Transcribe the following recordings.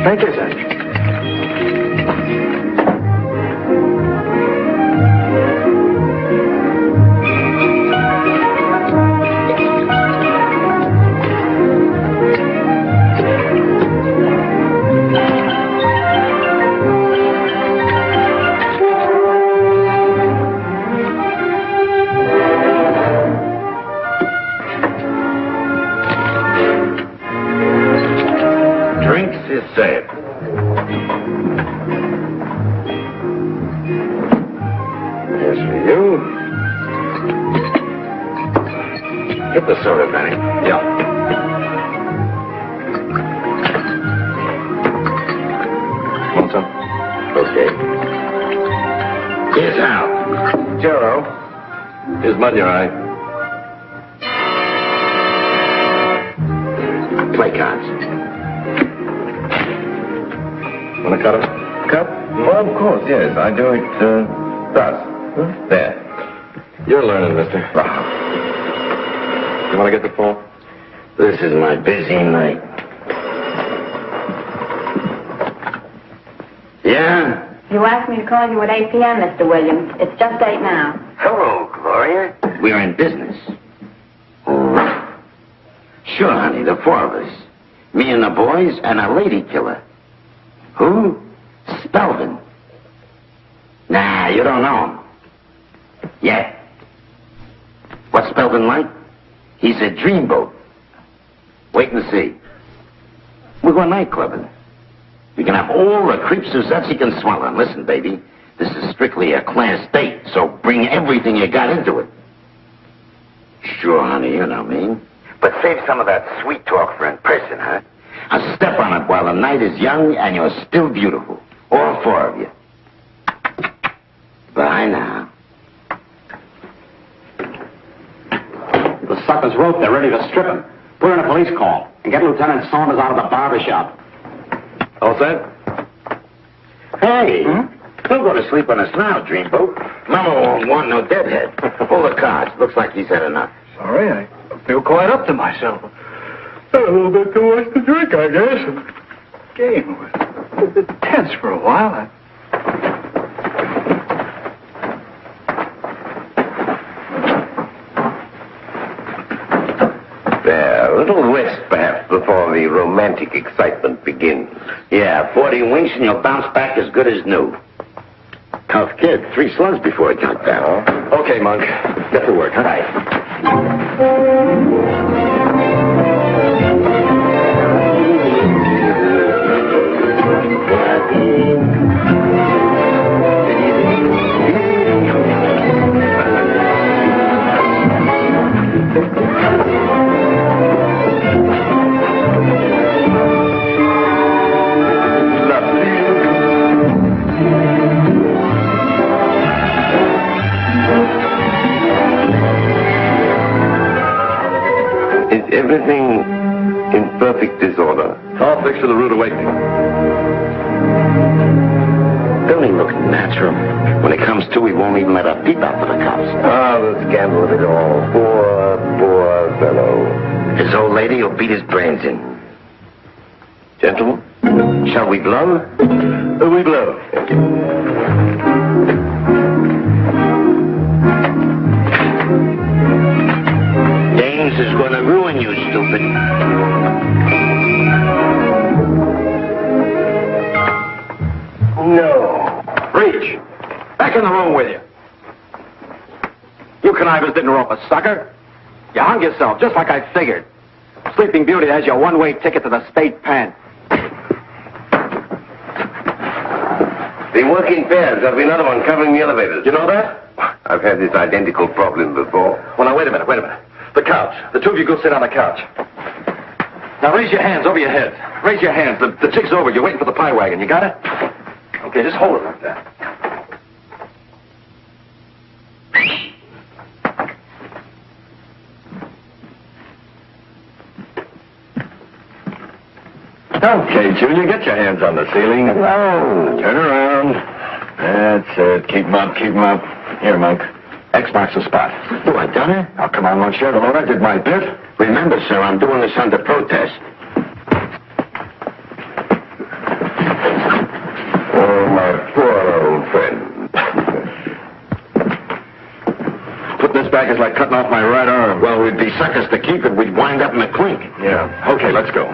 Thank you, sir. Get the soda, Benny. Yeah. Want some? Okay. Here's Hal. Jero. Here's mud in your eye. Play cards. Want a cup? Cup? Well, of course, yes. I do it, thus. Huh? There. You're learning, mister. You want to get the phone? This is my busy night. Yeah? You asked me to call you at 8 p.m., Mr. Williams. It's just 8 now. Hello, Gloria. We're in business. Sure, honey, the four of us. Me and the boys and a lady killer. Who? Spelvin. Nah, you don't know him. Yeah. What's Spelvin like? He's a dreamboat. Wait and see. We're going nightclubbing. We can have all the creep Suzettes you can swallow. And listen, baby, this is strictly a class date, so bring everything you got into it. Sure, honey, you know me. But save some of that sweet talk for in person, huh? I'll step on it while the night is young and you're still beautiful. All four of you. Bye now. The suckers rope, they're ready to strip him. Put in a police call and get Lieutenant Saunders out of the barber shop. All set? Hey, don't go to sleep on us now, Dreamboat. Mama won't want no deadhead. Pull the cards. Looks like he's had enough. Sorry, I feel quite up to myself. A little bit too much to drink, I guess. Game was a bit tense for a while. A little rest, perhaps, before the romantic excitement begins. Yeah, 40 winks and you'll bounce back as good as new. Tough kid. 3 slugs before it got down. Okay, Monk. Get to work, huh? Everything in perfect disorder. I'll fix for the rude awakening. Don't he look natural? When it comes to, he won't even let a peep out for the cops. Ah, the scandal of it all. Poor fellow. His old lady will beat his brains in. Gentlemen, shall we blow? We blow. Thank you. Is going to ruin you, stupid. No. Reach. Back in the room with you. You connivers didn't rope a sucker. You hung yourself, just like I figured. Sleeping Beauty has your one-way ticket to the state pen. The working pairs. There'll be another one covering the elevators. You know that? I've had this identical problem before. Well, now, wait a minute. The couch. The two of you go sit on the couch. Now, raise your hands over your heads. Raise your hands. The jig's over. You're waiting for the pie wagon. You got it? Okay, just hold it like that. Okay, Junior, get your hands on the ceiling. No. Turn around. That's it. Keep 'em up. Here, Monk. X marks the spot. Oh, I done it? Now, come on, Lord Sheriff. I did my bit. Remember, sir, I'm doing this under protest. back is like cutting off my right arm. Well, we'd be suckers to keep it. We'd wind up in a clink. Yeah. Okay, let's go.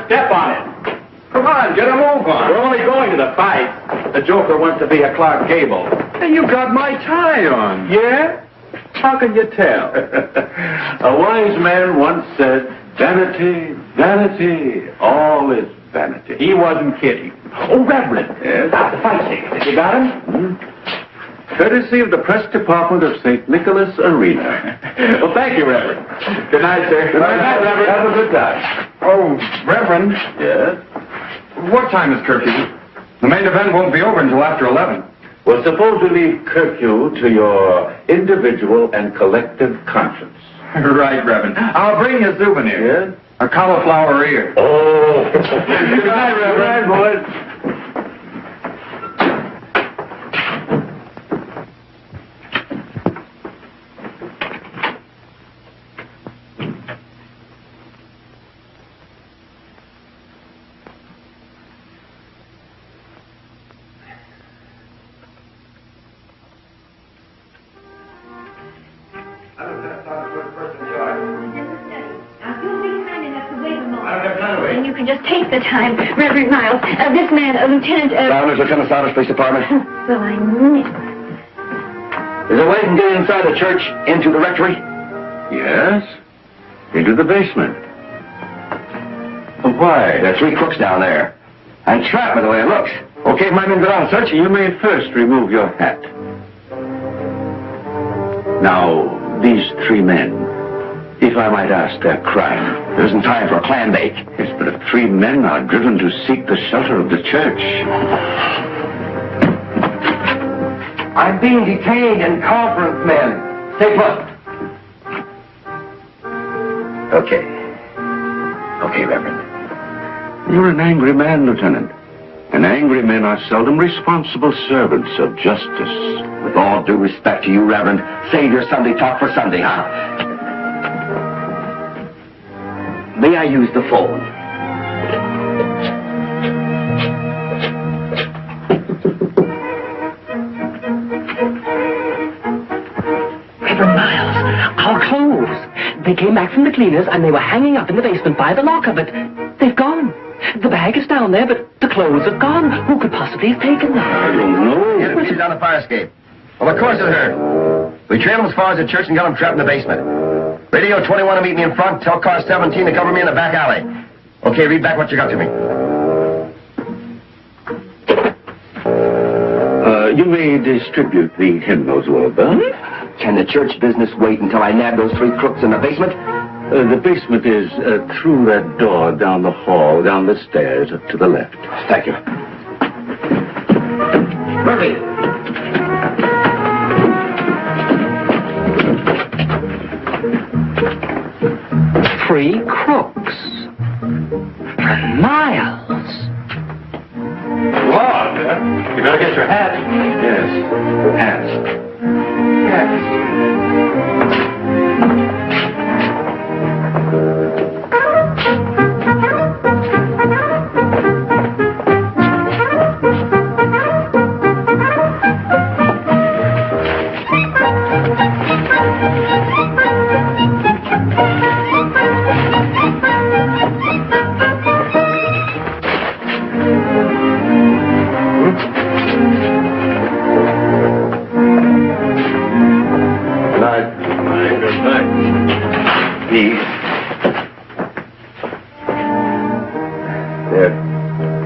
Step on it. Come on, get a move on. We're only going to the fight. The Joker wants to be a Clark Gable. Hey, you got my tie on. Yeah? How can you tell? A wise man once said, vanity, vanity, all is vanity. He wasn't kidding. Oh, Reverend. Yes? The fight ticket. You got him? Courtesy of the press department of St. Nicholas Arena. Well, thank you, Reverend. Good night, sir. Good night, Reverend. Have a good time. Oh, Reverend. Yes? What time is curfew? The main event won't be over until after 11. Well, suppose we leave curfew to your individual and collective conscience. Right, Reverend. I'll bring you a souvenir. Yes? A cauliflower ear. Oh. Good night, Reverend. Good night, boys. And you can just take the time, Reverend Miles. This man, Lieutenant... Lieutenant Saunders, Police Department. Well, I knew. Is there a way you can get inside the church, into the rectory? Yes? Into the basement. Why? There are 3 crooks down there. And trapped by the way it looks. Okay, my men go down and search. You may first remove your hat. Now, these 3 men, if I might ask their crime. There isn't time for a clam bake. Yes, but if 3 men are driven to seek the shelter of the church. I'm being detained in conference, men. Stay put. Okay. Okay, Reverend. You're an angry man, Lieutenant. And angry men are seldom responsible servants of justice. With all due respect to you, Reverend, save your Sunday talk for Sunday, huh? May I use the phone? Reverend Miles, our clothes. They came back from the cleaners and they were hanging up in the basement by the locker, but they've gone. The bag is down there, but the clothes are gone. Who could possibly have taken them? I don't know. Yeah, she's on the fire escape. Well, of course it hurt. We trailed him as far as the church and got him trapped in the basement. Radio 21 to meet me in front. Tell car 17 to cover me in the back alley. Okay, read back what you got to me. You may distribute the hymnals, Wilbur. Can the church business wait until I nab those 3 crooks in the basement? The basement is through that door, down the hall, down the stairs, up to the left. Thank you. Murphy! 3 crooks. For miles. Lord, you better get your hat. Yes, hats. Yes.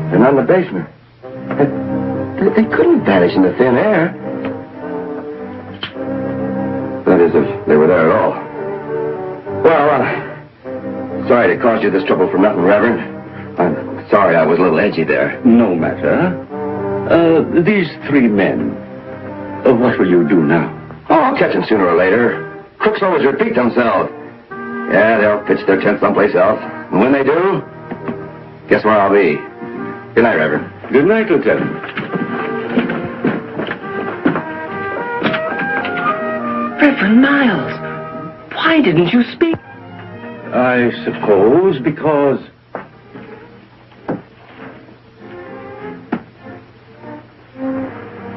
They're not in the basement. They couldn't vanish into thin air. That is, if they were there at all. Well, sorry to cause you this trouble for nothing, Reverend. I'm sorry I was a little edgy there. No matter. These 3 men, what will you do now? Oh, I'll catch them sooner or later. Crooks always repeat themselves. Yeah, they'll pitch their tent someplace else. And when they do, guess where I'll be. Good night, Reverend. Good night, Lieutenant. Reverend Miles, why didn't you speak? I suppose because...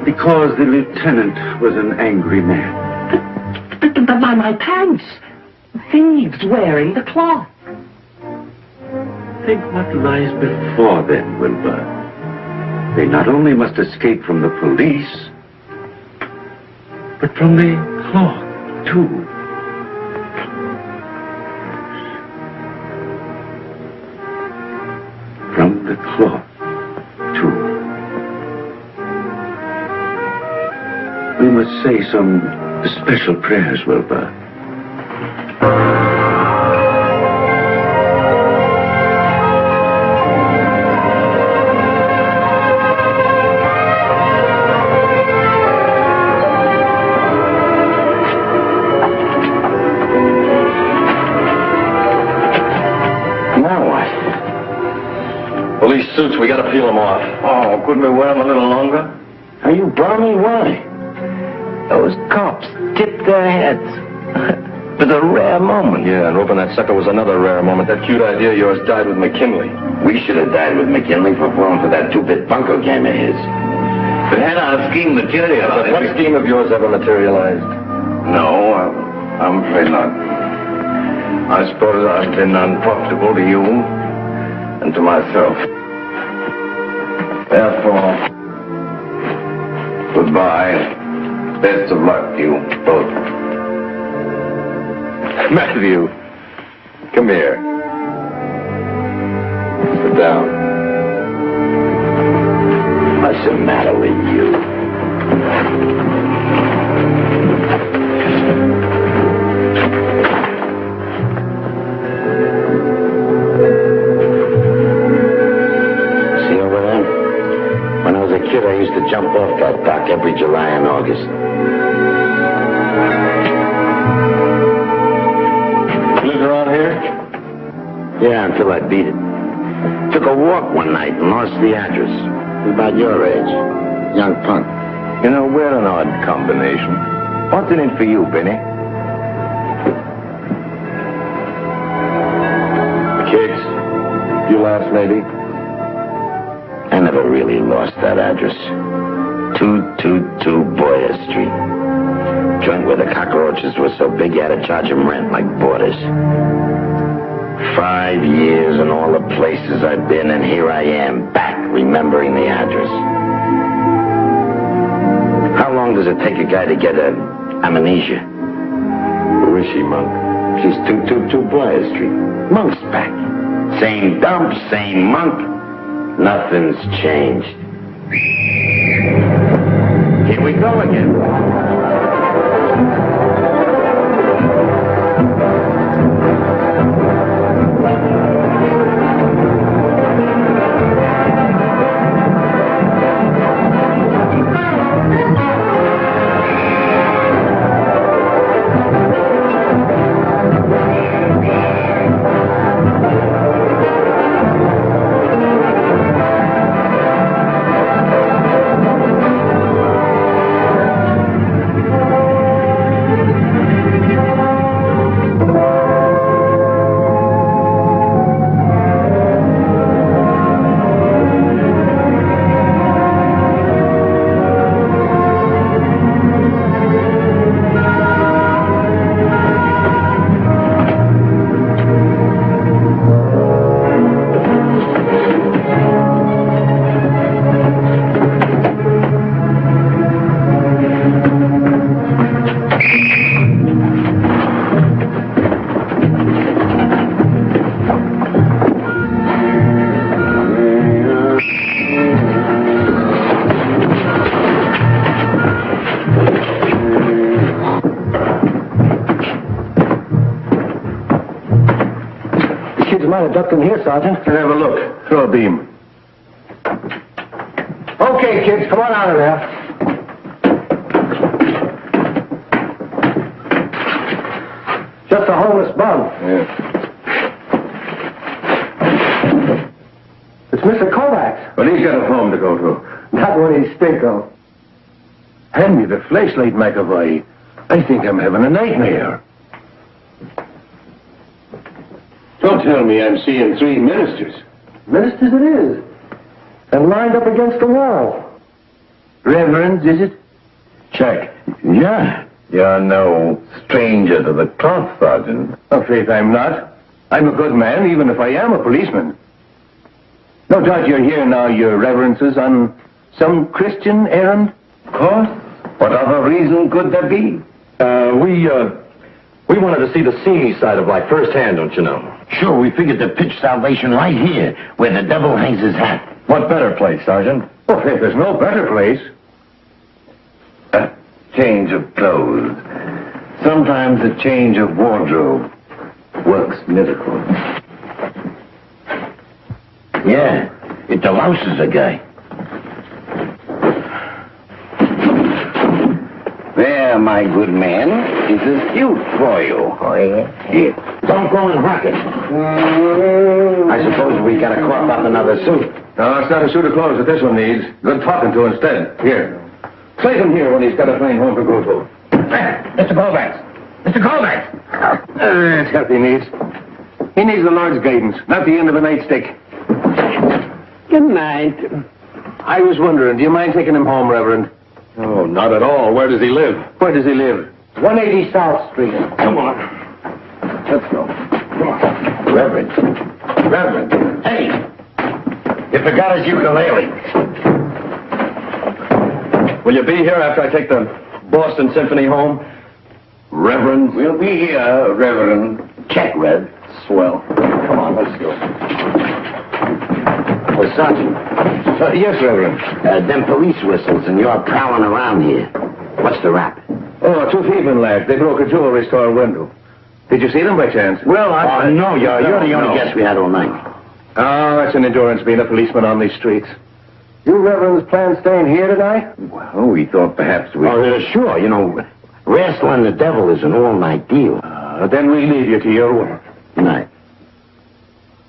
Because the lieutenant was an angry man. But my pants. Thieves wearing the cloth. Think what lies before them, Wilbur. They not only must escape from the police, but from the cloth, too. From the cloth, too. We must say some special prayers, Wilbur. Police suits, we gotta peel them off. Oh, couldn't we wear them a little longer? Are you brownie? Why? Those cops tipped their heads. It was a rare moment. Yeah, and roping that sucker was another rare moment. That cute idea of yours died with McKinley. We should have died with McKinley for falling for that 2-bit bunco game of his. But had our scheme materialized... What scheme of yours ever materialized? No, I'm afraid not. I suppose I've been unprofitable to you and to myself. Therefore, goodbye. Best of luck to you both. Matthew, come here. Sit down. What's the matter with you? See over there? When I was a kid, I used to jump off that dock every July and August. Lived around here? Yeah, until I beat it. Took a walk one night and lost the address. About your age. Young punk. You know, we're an odd combination. What's in it for you, Benny? Kids, you last, maybe? I never really lost that address. 222 Boyer Street. Joint where the cockroaches were so big you had to charge them rent like boarders. 5 years and all the places I've been, and here I am, back, remembering the address. How long does it take a guy to get amnesia? Who is she, Monk? She's 222 Briar Street. Monk's back. Same dump, same monk. Nothing's changed. Here we go again. Duck in here, Sergeant. Let's have a look. Throw a beam. Okay, kids, come on out of there. Just a homeless bum. Yeah. It's Mr. Kovacs. Well, he's got a home to go to. Not what he stink of. Hand me the flashlight, McAvoy. I think I'm having a nightmare. Don't tell me I'm seeing 3 ministers. Ministers it is. And lined up against the wall. Reverend, is it? Check. Yeah. You're no stranger to the cloth, Sergeant. Oh, faith, I'm not. I'm a good man, even if I am a policeman. No doubt you're here now, your reverences, on some Christian errand? Of course. What other reason could there be? We wanted to see the seamy side of life firsthand, don't you know? Sure, we figured to pitch salvation right here, where the devil hangs his hat. What better place, Sergeant? Oh, faith, there's no better place. A change of clothes. Sometimes a change of wardrobe works miracles. Yeah, it delouses a guy. There, my good man, is a suit for you. Oh, yeah? Here. Don't go and rock it. I suppose we gotta crop up another suit. No, it's not a suit of clothes that this one needs. Good talking to instead. Here. Place him here when he's got a fine home to go to. Mr. Kovacs! Mr. Kovacs! That's what he needs. He needs the Lord's guidance, not the end of a nightstick. Good night. I was wondering, do you mind taking him home, Reverend? Oh, not at all. Where does he live? Where does he live? 180 South Street. Come on. Let's go. Come on. Reverend. Reverend. Hey! You forgot his ukulele. Will you be here after I take the Boston Symphony home? Reverend? We'll be here, Reverend. Check, Red. Swell. Come on, let's go. Oh, Sergeant. Yes, Reverend. Them police whistles, and you're prowling around here. What's the rap? Oh, 2 thieving lads. They broke a jewelry store window. Did you see them by chance? Well, No, you're the only guest we had all night. Oh, that's an endurance being a policeman on these streets. You reverends plan staying here tonight? Well, we thought perhaps we... Oh, sure. You know, wrestling the devil is an all-night deal. Then we leave you to your work. Night.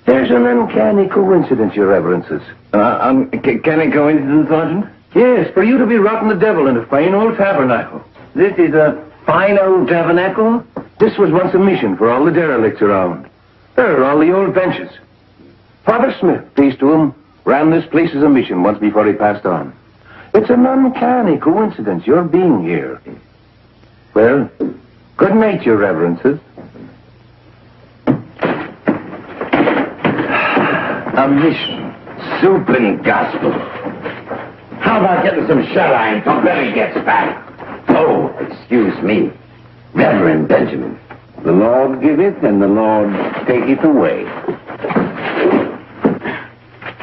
There's an uncanny coincidence, your reverences. Uncanny coincidence, Sergeant? Yes, for you to be rotting the devil in a fine old tabernacle. This is a fine old tabernacle? This was once a mission for all the derelicts around. There are all the old benches. Father Smith, peace to him, ran this place as a mission once before he passed on. It's an uncanny coincidence, your being here. Well, good night, your reverences. A mission. Soup and gospel. How about getting some shut-eye until Benny gets back? Oh, excuse me. Reverend Benjamin. The Lord giveth and the Lord taketh away.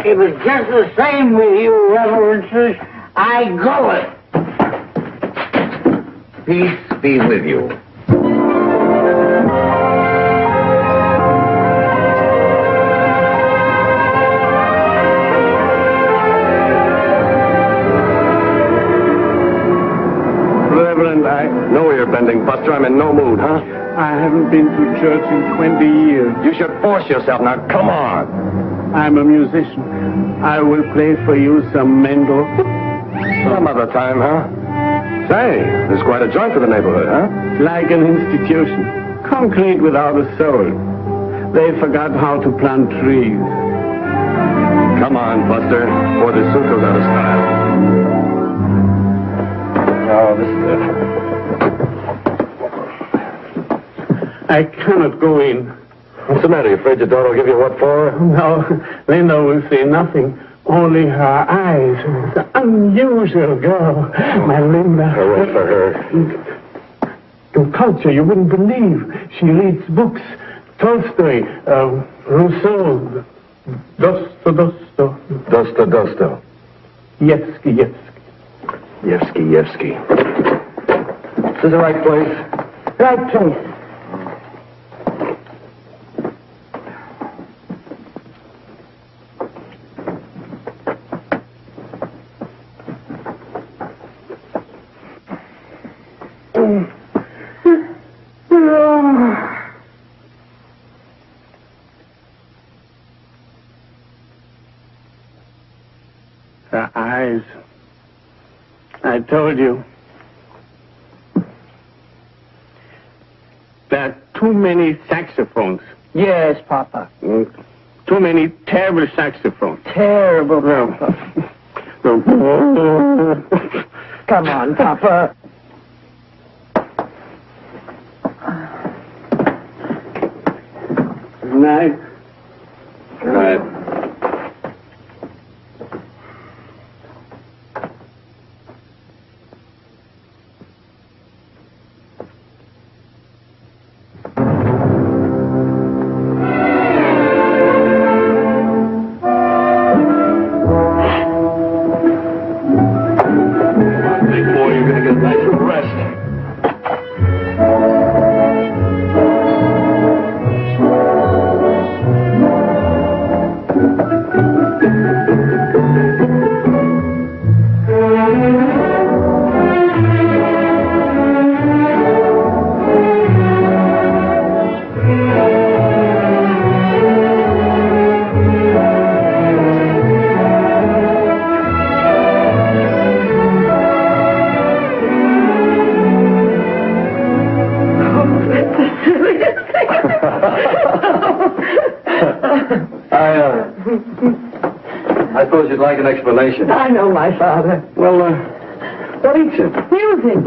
It was just the same with you, reverences. I go it. Peace be with you. Reverend, I know you're bending, Buster. I'm in no mood, huh? I haven't been to church in 20 years. You should force yourself. Now, come on. I'm a musician. I will play for you some Mendel. Some other time, huh? Say, there's quite a joint for the neighborhood, huh? Like an institution. Concrete without a soul. They forgot how to plant trees. Come on, Buster, before this suit goes out of style. Oh, this is it. I cannot go in. What's the matter? You afraid your daughter will give you what for? No, Linda will say nothing. Only her eyes. It's an unusual girl. My Linda. Hooray for her. In culture, you wouldn't believe. She reads books. Tolstoy, Rousseau, Dostoevsky. Yevsky. Is this the right place? Right place. Her eyes. I told you. There are too many saxophones. Yes, Papa. Too many terrible saxophones. Terrible, Papa. Come on, Papa. Good night. Good night. I suppose you'd like an explanation. I know, my father. Well, what eats it? Music.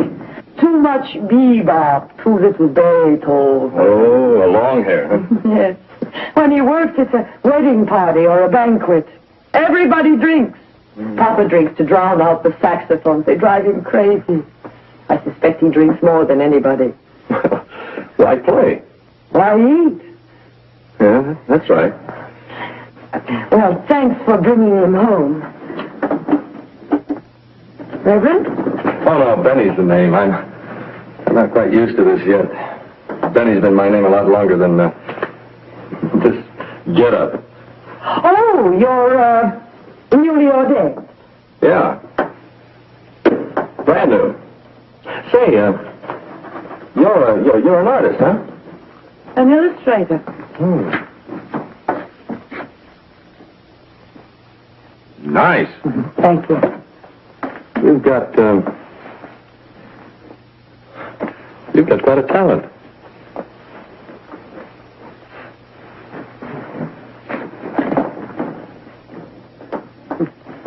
Too much bebop, too little Beethoven. Oh, a long hair, huh? Yes. When he works, it's a wedding party or a banquet. Everybody drinks. Papa drinks to drown out the saxophones. They drive him crazy. I suspect he drinks more than anybody. Why play? Why eat? Yeah, that's right. Well, thanks for bringing him home. Reverend? Oh, no, Benny's the name. I'm not quite used to this yet. Benny's been my name a lot longer than this get-up. Oh, you're newly ordained. Yeah. Brand new. Say, you're an artist, huh? An illustrator. Nice. Thank you. You've got quite a talent.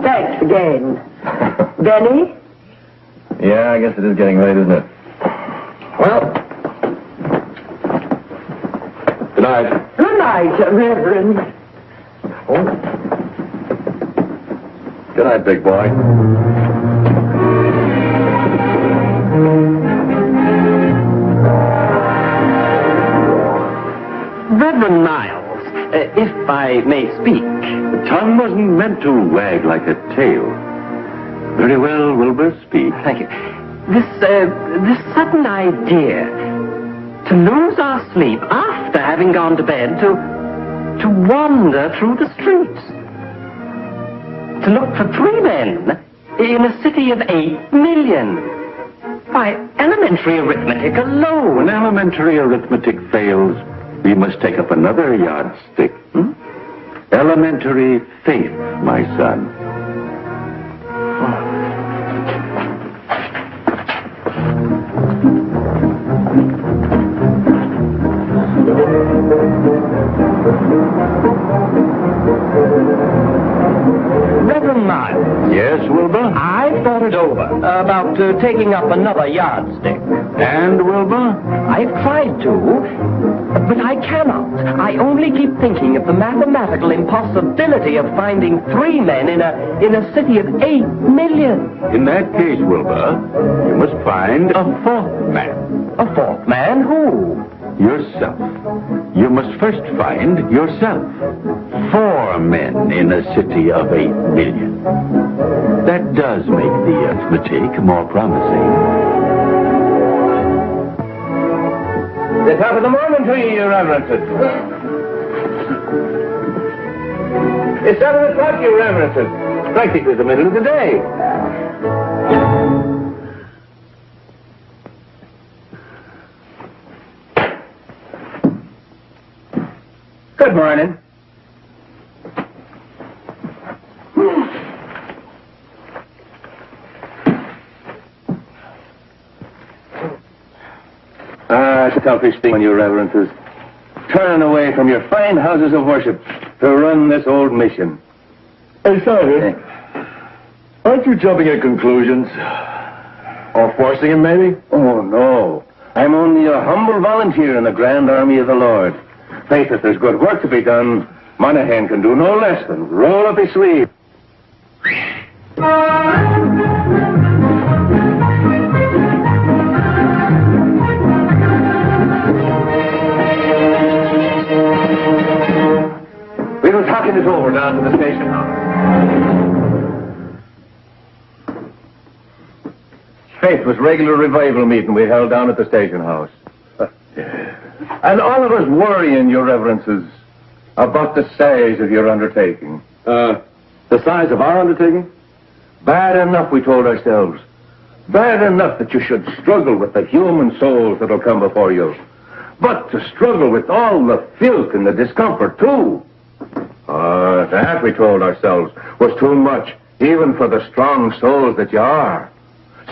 Thanks again. Benny? Yeah, I guess it is getting late, isn't it? Well, good night. Good night, Reverend. Oh. Good night, big boy. Reverend Miles, if I may speak. The tongue wasn't meant to wag like a tail. Very well, Wilbur, speak. Thank you. This sudden idea to lose our sleep after having gone to bed, to wander through the streets, to look for 3 men in a city of 8 million. Why, elementary arithmetic alone. When elementary arithmetic fails, we must take up another yardstick. Elementary faith, my son. Reverend Miles. Yes, Wilbur? I've thought it over about taking up another yardstick. And, Wilbur? I've tried to, but I cannot. I only keep thinking of the mathematical impossibility of finding 3 men in a city of 8 million. In that case, Wilbur, you must find a 4th man. A 4th man? Who? Yourself. You must first find yourself. 4 men in a city of 8 million. That does make the arithmetic more promising. The top of the morning to you, Your Reverences. It's 7 o'clock, Your Reverences. Practically the middle of the day. Good morning. Selfish thing, Your Reverences. Turning away from your fine houses of worship to run this old mission. Hey, Sergeant. Aren't you jumping at conclusions? Or forcing him, maybe? Oh, no. I'm only a humble volunteer in the grand army of the Lord. Faith, if there's good work to be done, Monahan can do no less than roll up his sleeve. We were talking it over down to the station house. Faith was regular revival meeting we held down at the station house. And all of us worrying, Your Reverences, about the size of your undertaking. The size of our undertaking? Bad enough, we told ourselves. Bad enough that you should struggle with the human souls that'll come before you. But to struggle with all the filth and the discomfort, too. That, we told ourselves, was too much, even for the strong souls that you are.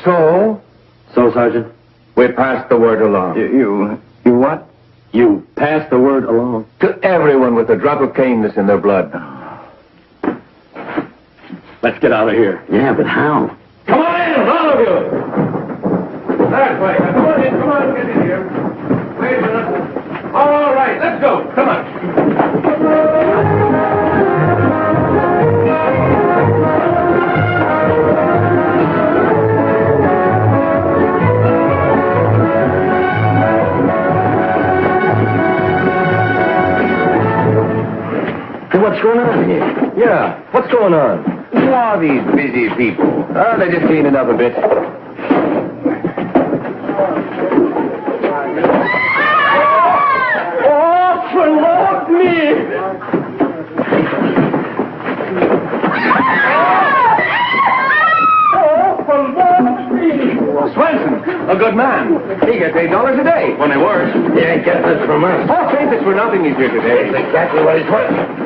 So, Sergeant? we passed the word along. You what? You passed the word along to everyone with a drop of kindness in their blood. Let's get out of here. Yeah, but how? Come on in, all of you! That way. Now, come on, get in here. Wait a minute. All right, let's go. Come on. What's going on here? Yeah, what's going on? Who are these busy people? They're just cleaning up a bit. Oh, forlove me! Oh, forlove me! Swenson, a good man. He gets $8 a day. When they work. You ain't get this from us. Oh, say this for nothing he's here today. That's exactly what he's worth.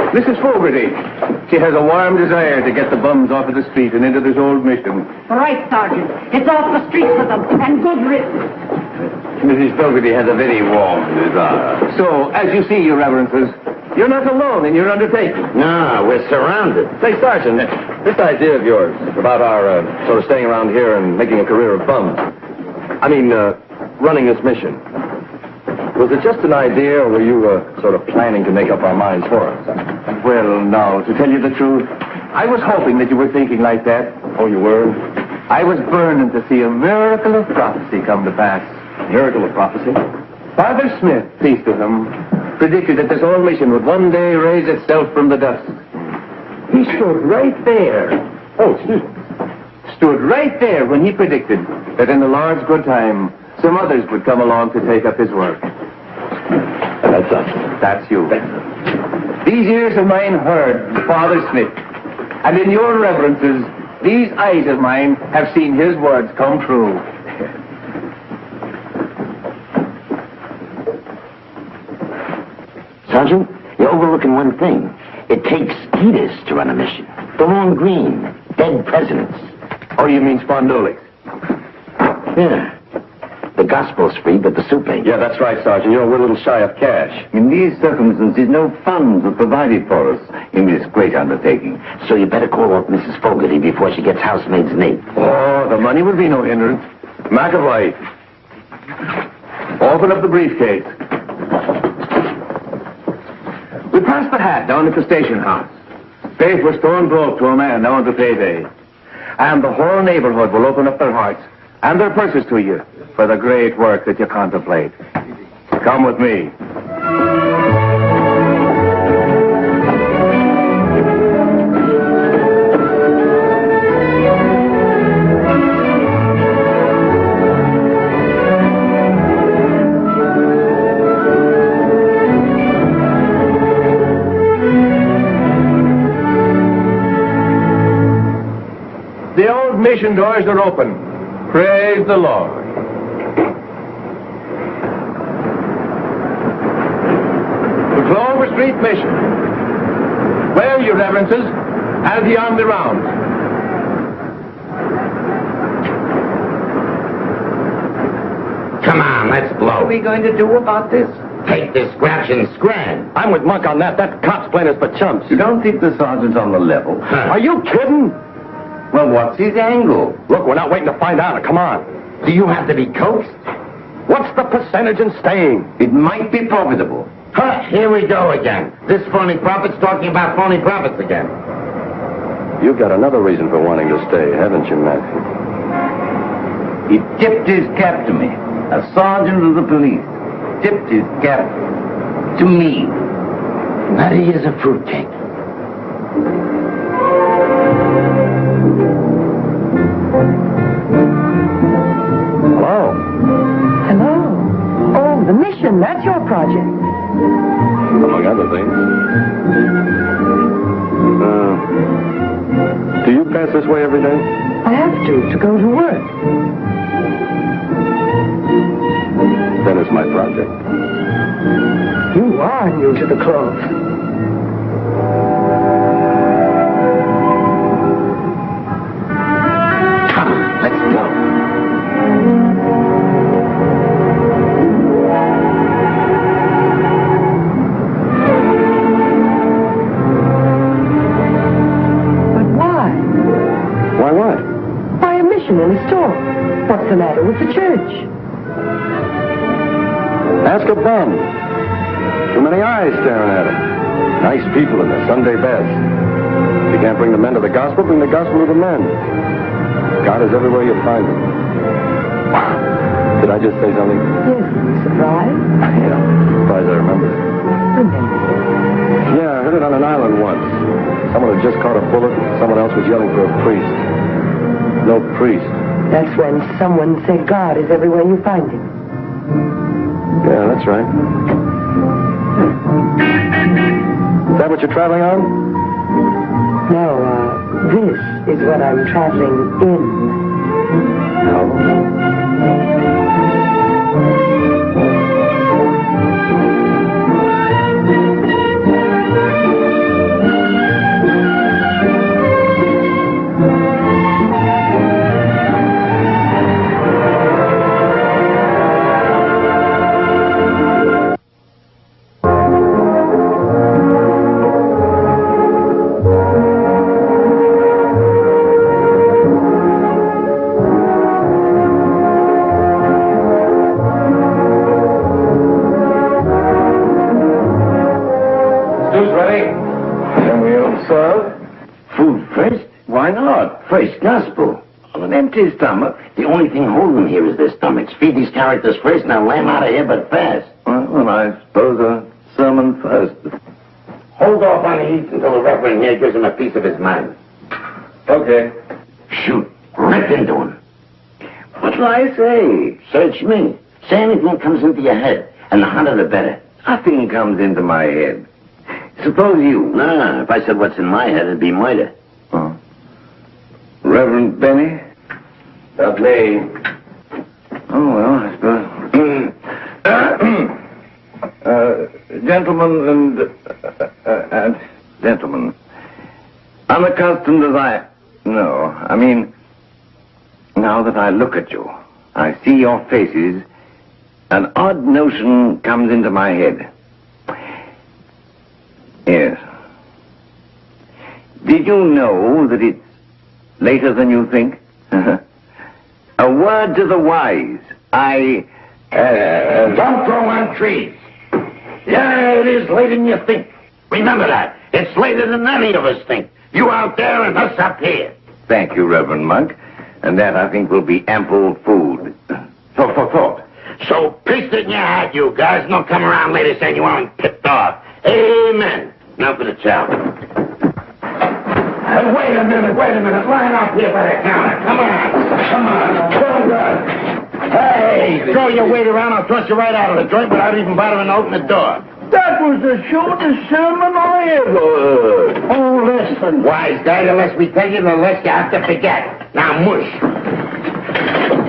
Mrs. Fogarty. She has a warm desire to get the bums off of the street and into this old mission. Right, Sergeant. It's off the streets with them, and good riddance. Mrs. Fogarty has a very warm desire. So, as you see, Your Reverences, you're not alone in your undertaking. No, we're surrounded. Say, Sergeant, this idea of yours about our sort of staying around here and making a career of bums. I mean, running this mission. Was it just an idea, or were you sort of planning to make up our minds for us? Well, no, to tell you the truth, I was hoping that you were thinking like that. Oh, you were? I was burning to see a miracle of prophecy come to pass. Miracle of prophecy? Father Smith, peace to him, predicted that this whole mission would one day raise itself from the dust. He stood right there. Oh, excuse me. Stood right there when he predicted that in the Lord's good time, some others would come along to take up his work. That's us. That's you. These ears of mine heard Father Smith, and in your reverences, these eyes of mine have seen his words come true. Sergeant, you're overlooking one thing. It takes eaters to run a mission. The long green, dead presidents. Oh, you mean spondulics? Yeah. The gospel's free, but the soup ain't. Yeah, that's right, Sergeant. We're a little shy of cash. In these circumstances, no funds were provided for us in this great undertaking. So you better call up Mrs. Fogarty before she gets housemaid's name. Oh, the money will be no hindrance. McAvoy, open up the briefcase. We passed the hat down at the station house. Faith was stone broke to a man now on the payday. And the whole neighborhood will open up their hearts and their purses to you for the great work that you contemplate. Come with me. The old mission doors are open. Praise the Lord. The Clover Street Mission. Well, your reverences, as ye on the round. Come on, let's blow. What are we going to do about this? Take this scratch and scran. I'm with Monk on that. That cop's playing us for chumps. You don't think the sergeant's on the level? Are you kidding? Well, what's his angle? Look, we're not waiting to find out. Come on. Do you have to be coaxed? What's the percentage in staying? It might be profitable. Huh, here we go again. This phony prophet's talking about phony prophets again. You've got another reason for wanting to stay, haven't you, Matthew? He tipped his cap to me. A sergeant of the police tipped his cap to me. That he is a fruitcake. Hello. Hello. Oh, the mission, that's your project. Among other things. Do you pass this way every day? I have to go to work. Then it's my project. You are new to the clothes. Come on, let's go. Why what? Buy a mission in a store. What's the matter with the church? Ask a bum. Too many eyes staring at him. Nice people in their Sunday best. If you can't bring the men to the gospel, bring the gospel to the men. God is everywhere you find him. Did I just say something? Yes, surprised? Yeah, surprised I remember. Remember. Yeah, I heard it on an island once. Someone had just caught a bullet, and someone else was yelling for a priest. No priest. That's when someone said God is everywhere you find him. Yeah, that's right. Is that what you're traveling on? No, this is what I'm traveling in. No. Why not? First gospel. On an empty stomach. The only thing holding them here is their stomachs. Feed these characters first, now lay 'em out of here, but fast. Well, I suppose a sermon first. Hold off on the eats until the Reverend here gives him a piece of his mind. Okay. Shoot. Rip into him. What'll I say? Search me. Say anything that comes into your head, and the hotter the better. Nothing comes into my head. Suppose you. No, if I said what's in my head, it'd be murder. Oh. Reverend Benny? Not me. Oh, well, I suppose. Gentlemen and gentlemen, unaccustomed as I mean, now that I look at you, I see your faces, an odd notion comes into my head. Yes. Did you know that it's later than you think? A word to the wise. Don't grow on trees. Yeah, it is later than you think. Remember that. It's later than any of us think. You out there and us up here. Thank you, Reverend Monk. And that, I think, will be ample food. For thought. So paste it in your hat, you guys, and don't come around later saying you want tipped off. Amen. Now for the chow. Wait a minute. Line up here by the counter. Come on. Hey, throw your weight around. I'll thrust you right out of the joint without even bothering to open the door. That was the shortest sermon I ever heard. Oh, listen. Wise guy, the less we tell you, the less you have to forget. Now, mush.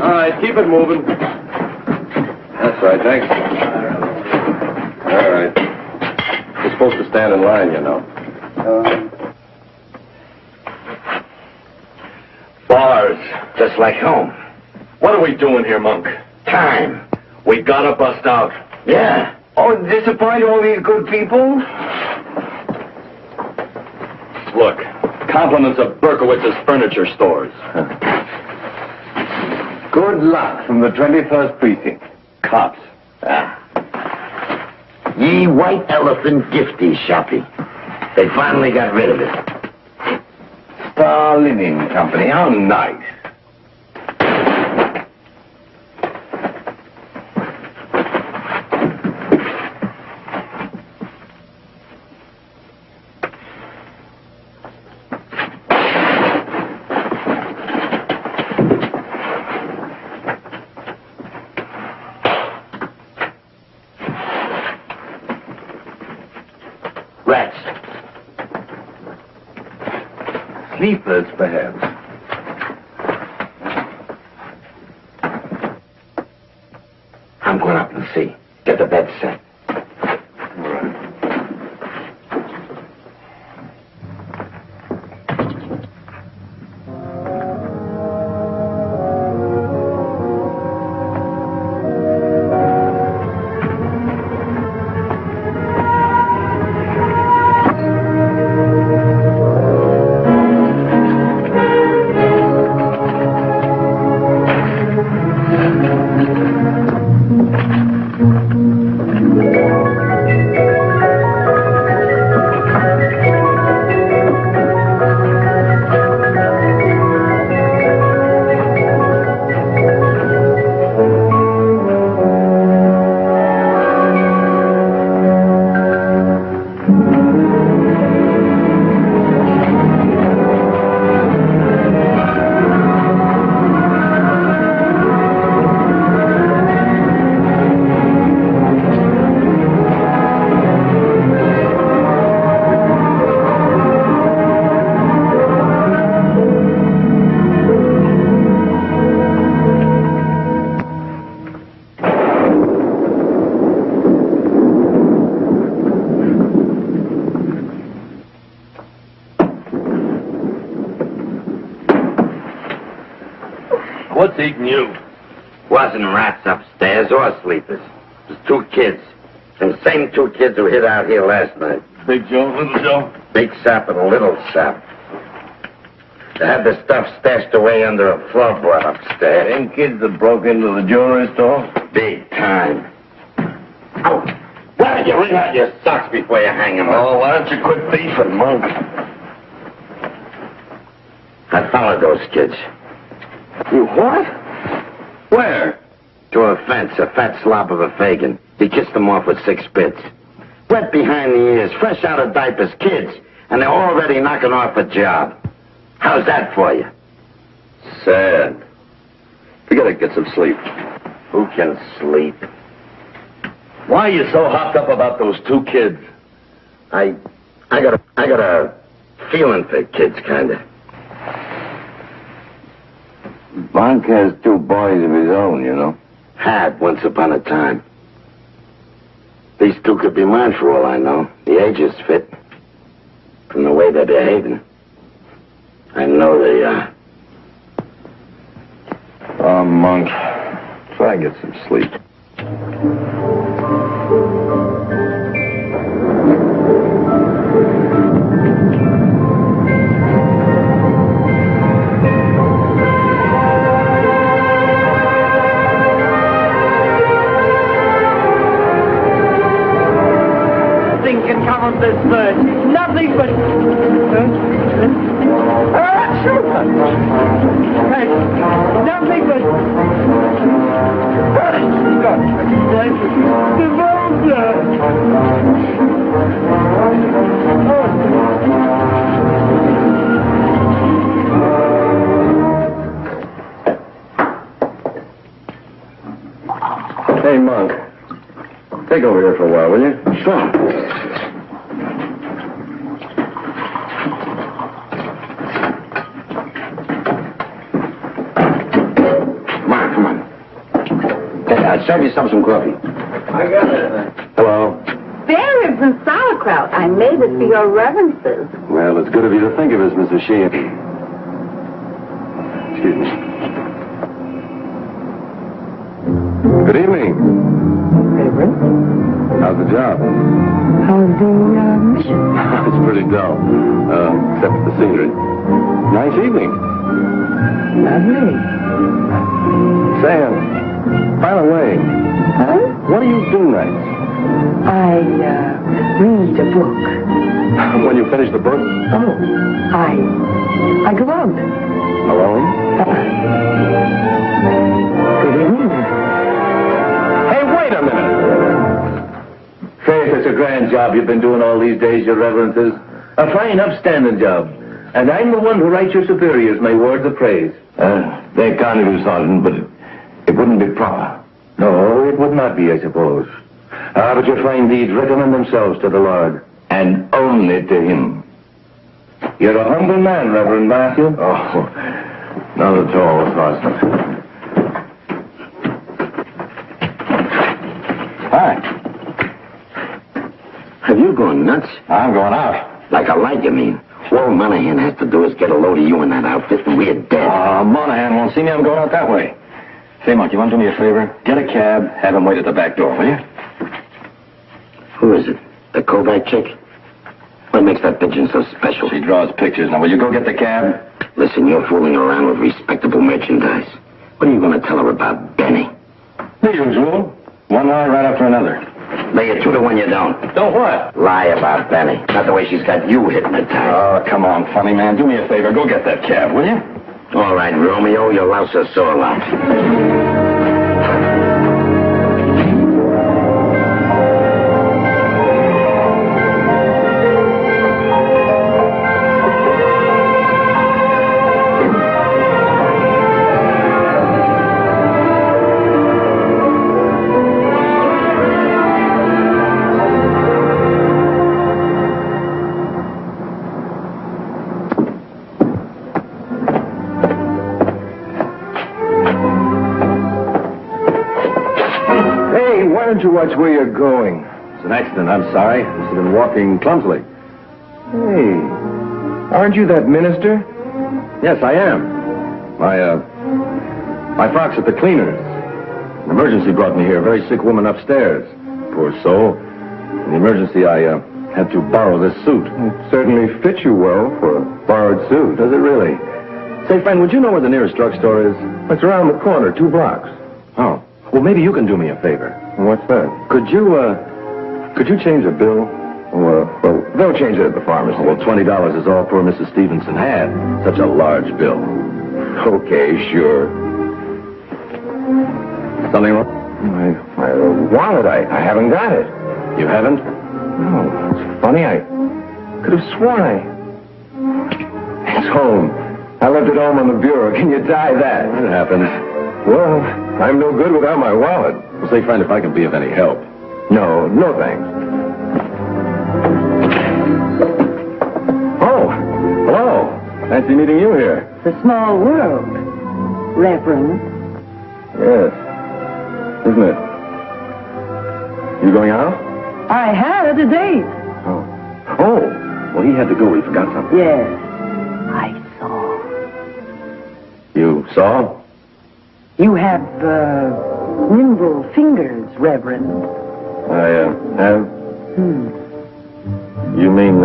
All right, keep it moving. That's right, thanks. All right. You're supposed to stand in line, you know. Bars, just like home. What are we doing here, Monk? Time. We gotta bust out. Yeah. Oh, disappoint all these good people? Look, compliments of Berkowitz's furniture stores. Good luck from the 21st precinct. Cops. Ye white elephant gifty shoppy. They finally got rid of it. Star Linen Company, how nice. Rats. Sleepers, perhaps. I'm going up and see. Get the bed set. What's eating you? Wasn't rats upstairs or sleepers. It was two kids. Them same two kids who hid out here last night. Big Joe, Little Joe? Big Sap and a Little Sap. They had the stuff stashed away under a floorboard upstairs. Them kids that broke into the jewelry store? Big time. Oh, why don't you wring out your socks before you hang them up? Oh, why don't you quit beefing, Monk? I followed those kids. You what? Where? To a fence, a fat slop of a Fagin. He kissed them off with 6 bits. Wet behind the ears, fresh out of diapers, kids. And they're already knocking off a job. How's that for you? Sad. We gotta get some sleep. Who can sleep? Why are you so hopped up about those 2 kids? I got a feeling for kids, kinda. Monk has 2 boys of his own, you know. Had once upon a time. These 2 could be mine for all I know. The ages fit. From the way they're behaving. I know they are. Oh, Monk. Try and get some sleep. Nothing can come of this bird. Nothing but... Nothing but... Hey, Monk. Take over here for a while, will you? Sure. Come on. Hey, serve yourself some coffee. I got it. Hello. There is some sauerkraut. I made it for your reverences. Well, it's good of you to think of us, Mrs. Sheehan. Excuse me. Good evening. Reverend, How's the job? how's the mission? It's pretty dull, except for the scenery. Nice evening. Lovely. Sam, by the way, Huh? what do you do nights? I read a book. When you finish the book? Oh, I go out. Alone? Good evening. Hey, wait a minute. Say, it's a grand job you've been doing all these days, your reverences. A fine, upstanding job. And I'm the one who writes your superiors my words of praise. They kind of do, Sergeant, but it wouldn't be proper. No, it would not be, I suppose. But you'll find these recommend themselves to the Lord. And only to him. You're a humble man, Reverend Matthew. Oh, not at all, Sergeant. Hi. Have you gone nuts? I'm going out. Like a light, you mean? All Monahan has to do is get a load of you in that outfit and we're dead. Monahan won't see me. I'm going out that way. Say, Monk, you want to do me a favor? Get a cab, have him wait at the back door, will you? Who is it? The Kovacs chick? What makes that pigeon so special? She draws pictures. Now, will you go get the cab? Listen, you're fooling around with respectable merchandise. What are you going to tell her about Benny? The usual. One lie right after another. Lay it 2 to 1 you don't. Don't what? Lie about Benny. Not the way she's got you hypnotized. Oh, come on, funny man. Do me a favor. Go get that cab, will you? All right, Romeo, you'll louse her so a lot. Why don't you watch where you're going? It's an accident. I'm sorry. I've been walking clumsily. Hey, aren't you that minister? Yes, I am. My Fox at the cleaners. An emergency brought me here. A very sick woman upstairs. Poor soul. In the emergency, I had to borrow this suit. It certainly fits you well for a borrowed suit. Does it really? Say, friend, would you know where the nearest drugstore is? It's around the corner, 2 blocks. Oh. Well, maybe you can do me a favor. What's that? Could you change a bill? Well, they'll change it at the pharmacy. Well, $20 is all poor Mrs. Stevenson had. Such a large bill. Okay, sure. Something wrong? My wallet, I haven't got it. You haven't? No, it's funny. I could have sworn It's home. I left it home on the bureau. Can you tie that? It happens. Well, I'm no good without my wallet. Well, say, friend, if I can be of any help. No thanks. Oh, hello. Fancy meeting you here. It's a small world, Reverend. Yes. Isn't it? You going out? I had a date. Oh, well, he had to go. He forgot something. Yes, I saw. You saw? You have, nimble fingers, Reverend. I, have? You mean,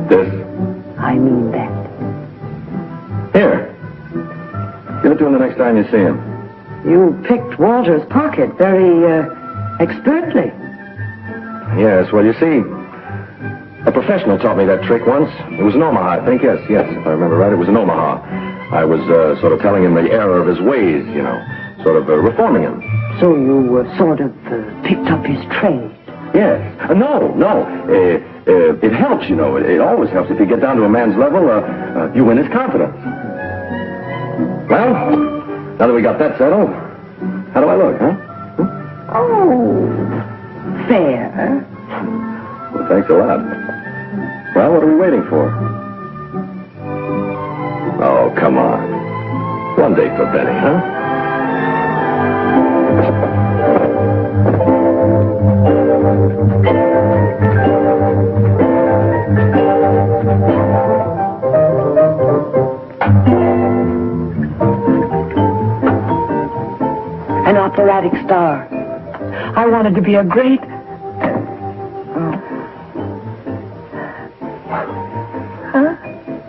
this? I mean that. Here. Give it to him the next time you see him. You picked Walter's pocket very, expertly. Yes, well, you see, a professional taught me that trick once. It was in Omaha, I think. Yes, if I remember right, it was in Omaha. I was, sort of telling him the error of his ways, you know, sort of reforming him. So you, sort of, picked up his trade. Yes. No. It helps, you know. It always helps. If you get down to a man's level, you win his confidence. Well, now that we got that settled, how do I look, huh? Oh, fair. Well, thanks a lot. Well, what are we waiting for? Oh, come on. One day for Benny, huh? An operatic star. I wanted to be a great...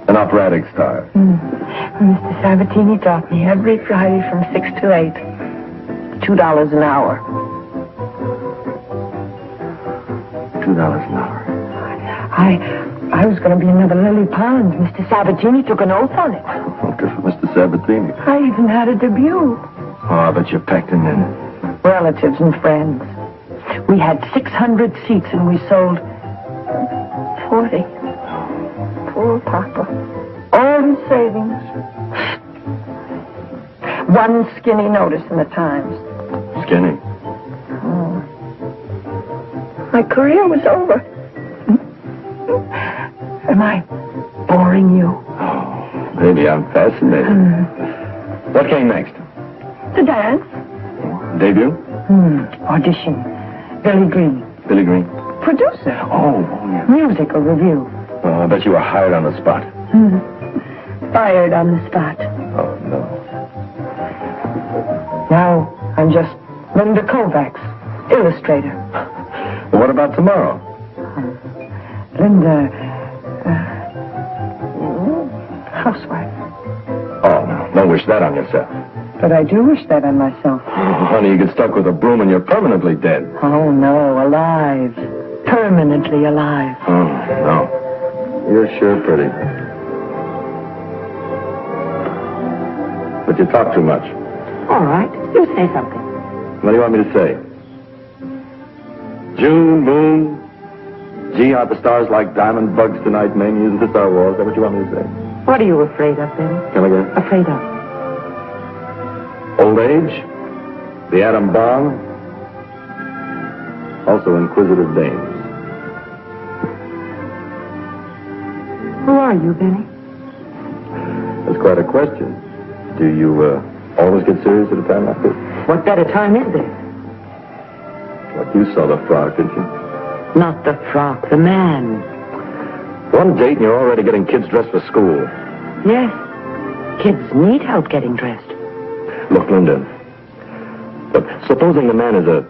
An operatic star. Mr. Sabatini taught me every Friday from 6 to 8. $2 an hour. $2 an hour. I was going to be another Lily Pond. Mr. Sabatini took an oath on it. Oh, good for Mr. Sabatini. I even had a debut. Oh, I bet you packed him in. Relatives and friends. We had 600 seats and we sold 40. Poor Papa. All his savings. One skinny notice in the Times. Skinny. Oh. My career was over. Am I boring you? Oh, maybe I'm fascinated. What came next? The dance. Debut? Audition. Billy Green. Billy Green. Producer. Oh, yeah. Musical review. Oh, I bet you were hired on the spot. Fired on the spot. Oh, no. Now I'm just Linda Kovacs, illustrator. Well, what about tomorrow? Linda, housewife. Oh, no. Don't wish that on yourself. But I do wish that on myself. Honey, you get stuck with a broom and you're permanently dead. Oh, no, alive. Permanently alive. Oh, no. You're sure pretty. But you talk too much. All right, you say something. What do you want me to say? June, moon. Gee, aren't the stars like diamond bugs tonight, main music to Star Wars? Is that what you want me to say? What are you afraid of, Ben? Come again? Afraid of? Old age, the atom bomb, also inquisitive dames. Who are you, Benny? That's quite a question. Do you always get serious at a time like this? What better time is there? Like you saw the frock, didn't you? Not the frock, the man. One date and you're already getting kids dressed for school. Yes. Kids need help getting dressed. Look, Linda, but supposing the man is a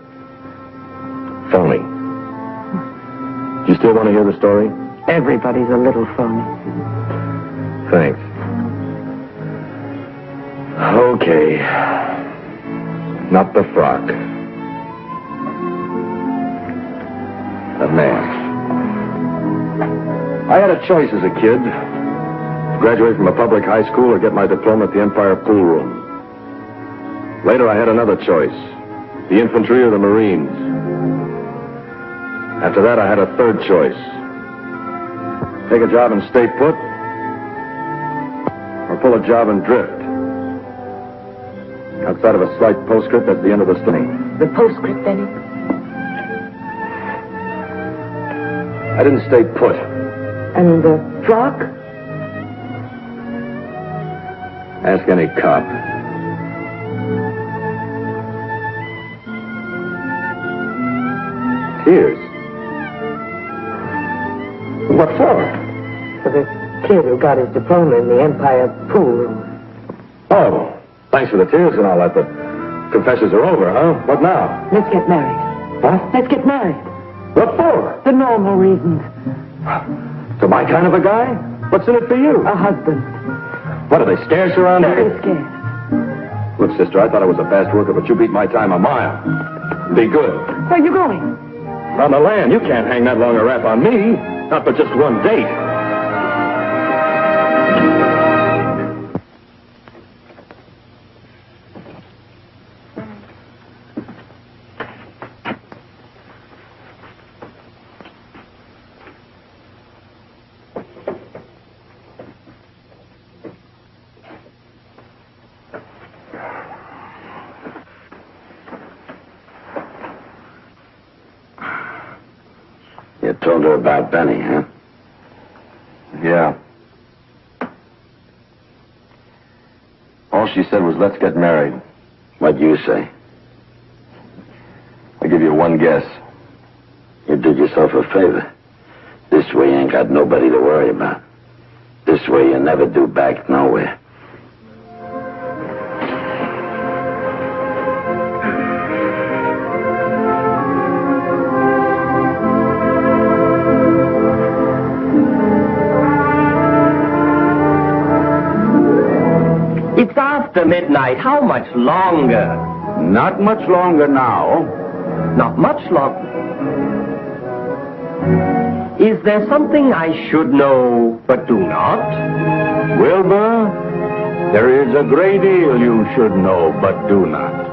phony, do you still want to hear the story? Everybody's a little phony. Thanks. Okay. Not the frock. A man. I had a choice as a kid. Graduate from a public high school or get my diploma at the Empire Pool Room. Later, I had another choice. The infantry or the Marines. After that, I had a third choice. Take a job and stay put, or pull a job and drift. Outside of a slight postscript, that's the end of the story. The postscript, Benny? I didn't stay put. And the frock? Ask any cop. Tears? What for? For the kid who got his diploma in the Empire Pool Room. Oh, thanks for the tears and all that, but confessions are over, huh? What now? Let's get married. Huh? Let's get married. What for? The normal reasons. To my kind of a guy? What's in it for you? A husband. What, are they scarce around Very here? scared. Look, sister, I thought I was a fast worker, but you beat my time a mile. Be good. Where are you going? On the land, you can't hang that long a rap on me. Not for just one date. You told her about Benny, huh? Yeah. All she said was, let's get married. What'd you say? I'll give you one guess. You did yourself a favor. This way you ain't got nobody to worry about. This way you never do back nowhere. It's after midnight. How much longer? Not much longer now. Not much longer. Is there something I should know but do not? Wilbur, there is a great deal you should know but do not.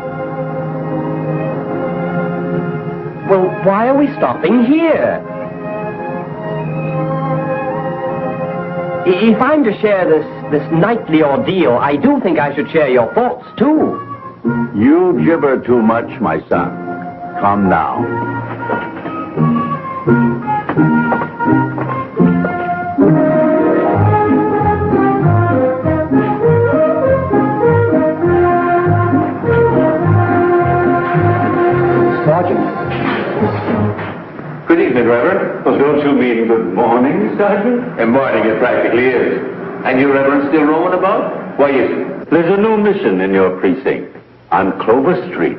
Well, why are we stopping here? If I'm to share this nightly ordeal, I do think I should share your thoughts, too. You gibber too much, my son. Come now. Sergeant. Good evening, Reverend. Well, don't you mean good morning, Sergeant? And morning it practically is. And you, Reverend, still roaming about? Why is it? There's a new mission in your precinct on Clover Street.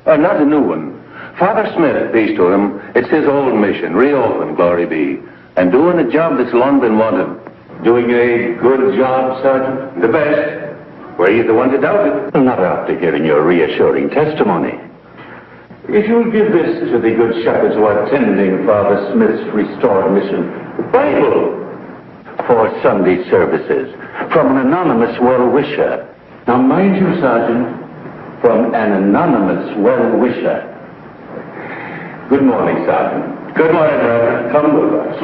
Not a new one. Father Smith, peace to him, it's his old mission, reopened, glory be. And doing a job that's long been wanted. Doing a good job, Sergeant? The best. Were you the one to doubt it? Not after hearing your reassuring testimony. If you'll give this to the good shepherds who are attending Father Smith's restored mission, the Bible, for Sunday services, from an anonymous well-wisher. Now, mind you, Sergeant, from an anonymous well-wisher. Good morning, Sergeant. Good morning, Reverend. Come with us.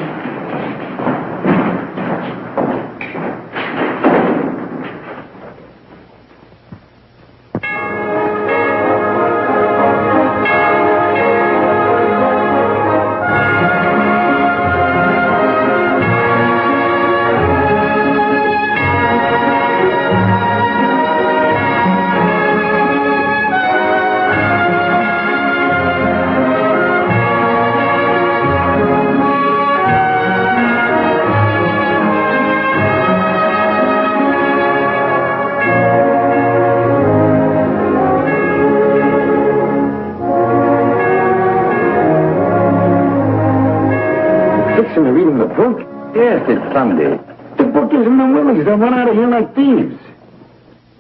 Reading the book? Yes, it's Sunday. The book isn't the Willies. They'll run out of here like thieves.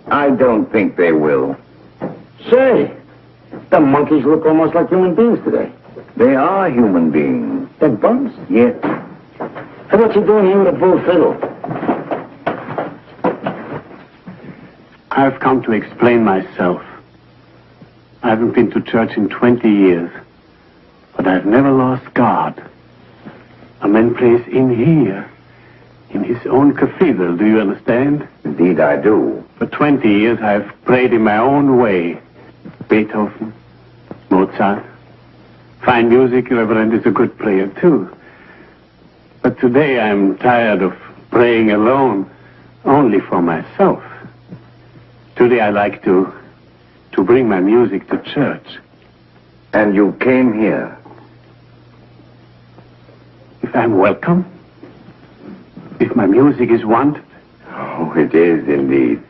I don't think they will. Say, the monkeys look almost like human beings today. They are human beings. That bums? Yes. Hey, what you doing here with a bull fiddle? I've come to explain myself. I haven't been to church in 20 years, but I've never lost God. A man plays in here, in his own cathedral, do you understand? Indeed, I do. For 20 years, I've prayed in my own way. Beethoven, Mozart. Fine music, Reverend is a good player, too. But today, I'm tired of praying alone, only for myself. Today, I like to bring my music to church. And you came here? If I'm welcome? If my music is wanted? Oh, it is indeed.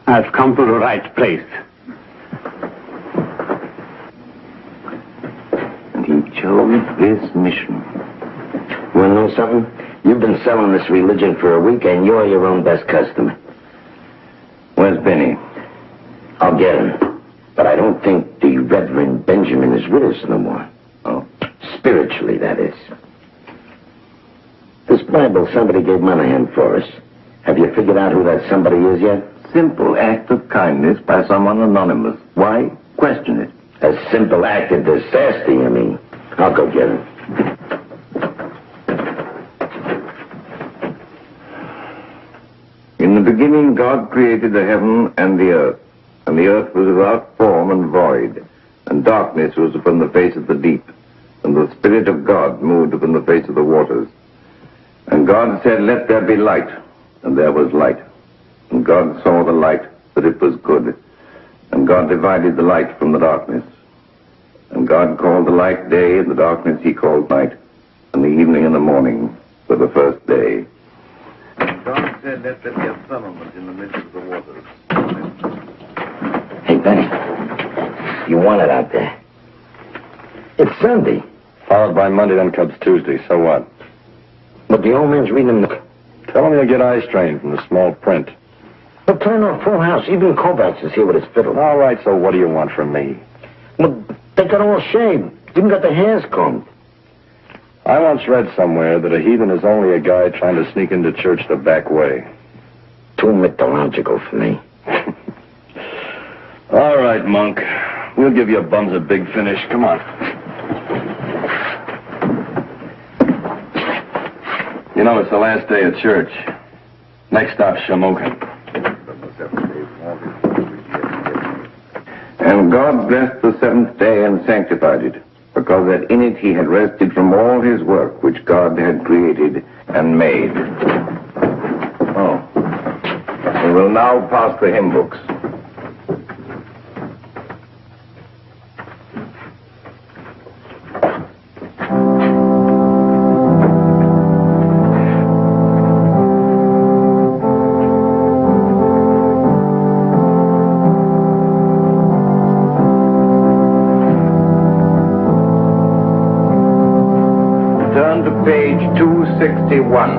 I've come to the right place. And he chose this mission. You want to know something? You've been selling this religion for a week, and you're your own best customer. Where's Benny? I'll get him. But I don't think the Reverend Benjamin is with us no more. Oh. Spiritually, that is. This Bible somebody gave Monahan for us. Have you figured out who that somebody is yet? Simple act of kindness by someone anonymous. Why question it? A simple act of disaster, you mean? I'll go get him. In the beginning, God created the heaven and the earth was without form and void, and darkness was upon the face of the deep, and the Spirit of God moved upon the face of the waters. And God said, "Let there be light," and there was light. And God saw the light, that it was good. And God divided the light from the darkness. And God called the light day, and the darkness he called night, and the evening and the morning were the first day. And God said, "Let there be a firmament in the midst of the waters." Hey, Benny. You want it out there? It's Sunday. Followed by Monday, then comes Tuesday. So what? But the old man's reading the... Tell him he'll get eye strain from the small print. But playing on full house. Even Kovacs is here with his fiddle. All right, so what do you want from me? Well, they got all shaved. Even got their hairs combed. I once read somewhere that a heathen is only a guy trying to sneak into church the back way. Too mythological for me. All right, Monk. We'll give you bums a big finish. Come on. You know, it's the last day of church. Next stop, Shamokin. And God blessed the seventh day and sanctified it, because that in it he had rested from all his work which God had created and made. Oh. We will now pass the hymn books. Page 261.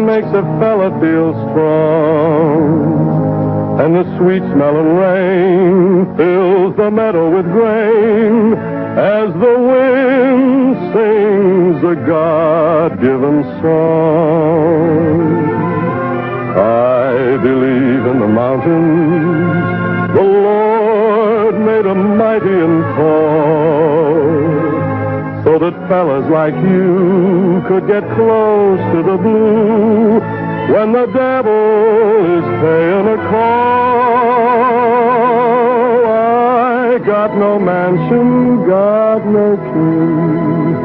makes a fella feel strong. And the sweet smell of rain fills the meadow with grain as the wind sings a God-given song. I believe in the mountains the Lord made 'em mighty and tall. so that fellas like you could get close to the blue when the devil is paying a call. I got no mansion, got no king.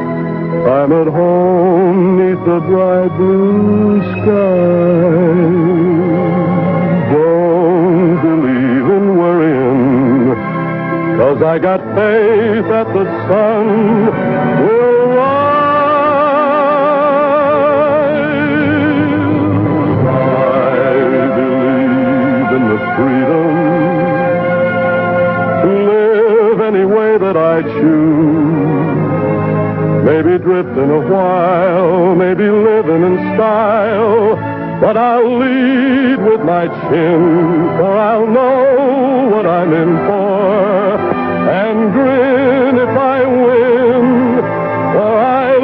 I'm at home neath the bright blue sky. Don't believe in worrying, 'cause I got faith that the sun will rise. I believe in the freedom to live any way that I choose. Maybe drifting a while, maybe living in style, but I'll lead with my chin, for I'll know what I'm in for, and grin if I win, or I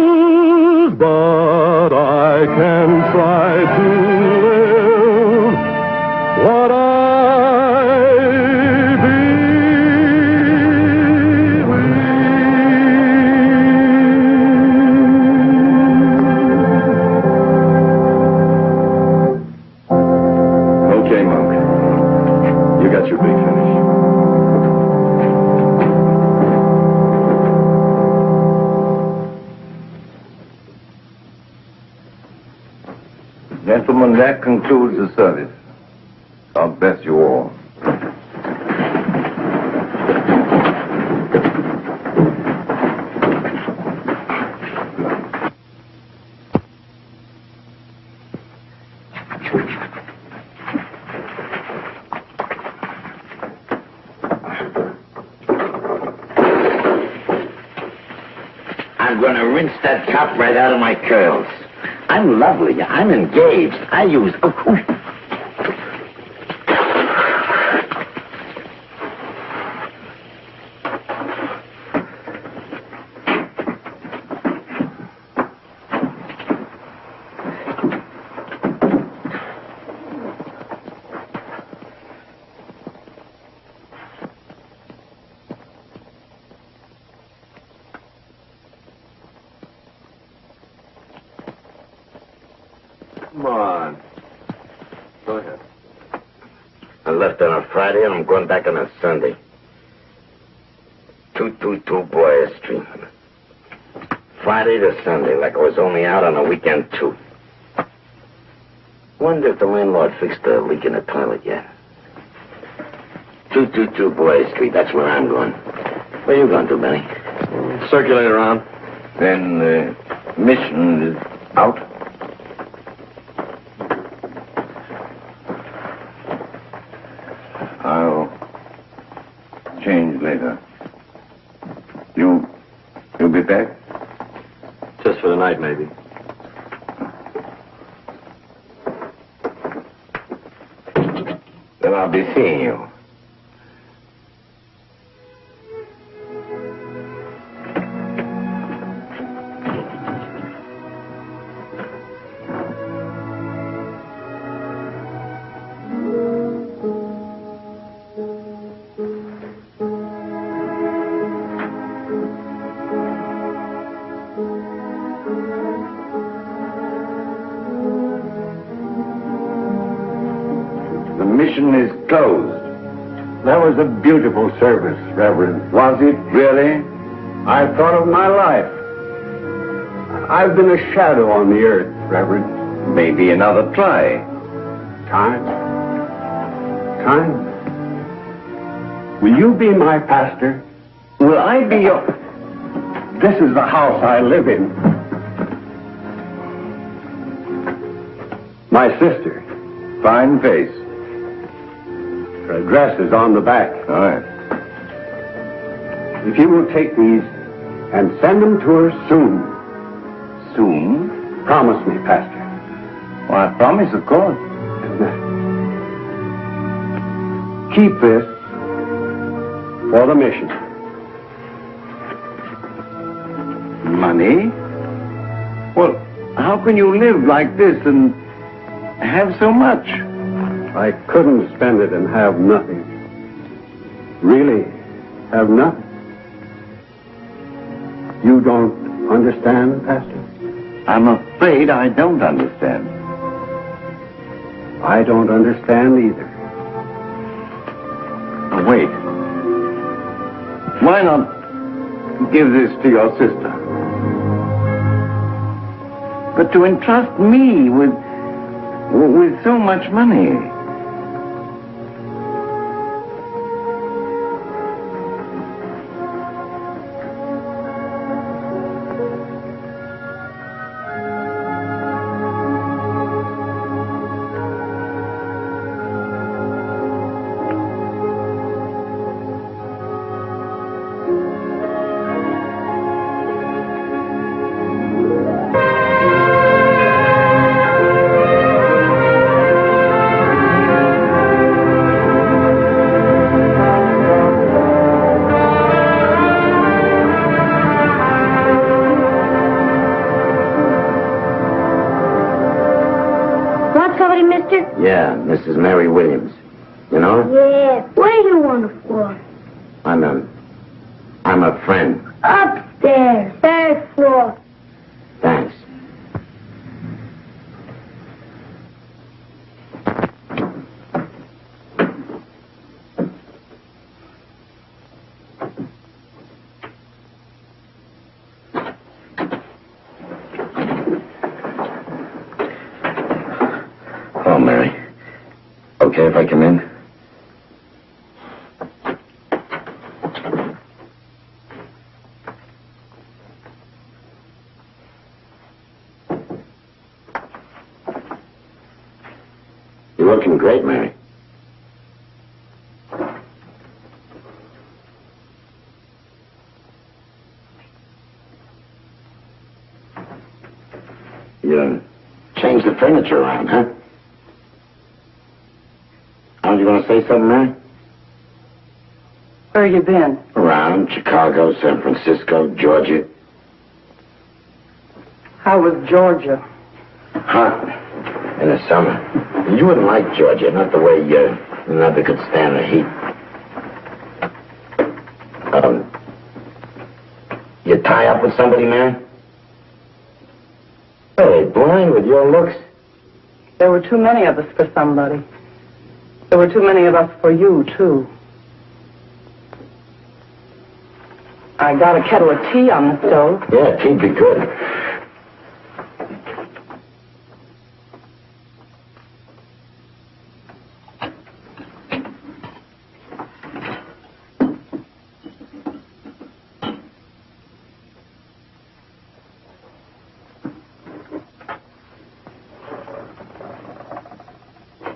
lose, but I can try to live what I your big finish. Gentlemen, that concludes the service. God bless you all. I'm going to rinse that top right out of my curls. I'm lovely. I'm engaged. I use... Come on. Go ahead. I left on a Friday and I'm going back on a Sunday. 222 Boyer Street. Friday to Sunday, like I was only out on a weekend, too. Wonder if the landlord fixed the leak in the toilet yet. 222 Boyer Street, that's where I'm going. Where you going to, Benny? Circulate around. Then the mission is out. I'll change later. You'll be back? Just for the night, maybe. Then I'll be seeing you. The mission is closed. That was a beautiful service, Reverend. Was it really? I thought of my life. I've been a shadow on the earth, Reverend. Maybe another try. Time? Will you be my pastor? Will I be your... This is the house I live in. My sister. Fine face. Her address is on the back. All right. If you will take these and send them to her soon. Soon? Promise me, Pastor. Well, I promise, of course. Keep this for the mission. Money? Well, how can you live like this and have so much? I couldn't spend it and have nothing. Really have nothing. You don't understand, Pastor? I'm afraid I don't understand. I don't understand either. Now, wait. Why not give this to your sister? But to entrust me with so much money. Yeah, Mrs. Mary Williams. You know her? Yeah. Where do you want it for? I'm a friend. Upstairs, 3rd floor. Thanks. Oh, Mary. Okay if I come in? You're looking great, Mary. You changed the furniture around, huh? Oh, you want to say something, Mary? Where you been? Around Chicago, San Francisco, Georgia. How was Georgia? Hot in the summer. You wouldn't like Georgia, not the way you never could stand the heat. You tie up with somebody, Mary? Are they blind with your looks? There were too many of us for somebody. There were too many of us for you, too. I got a kettle of tea on the stove. Yeah, tea'd be good.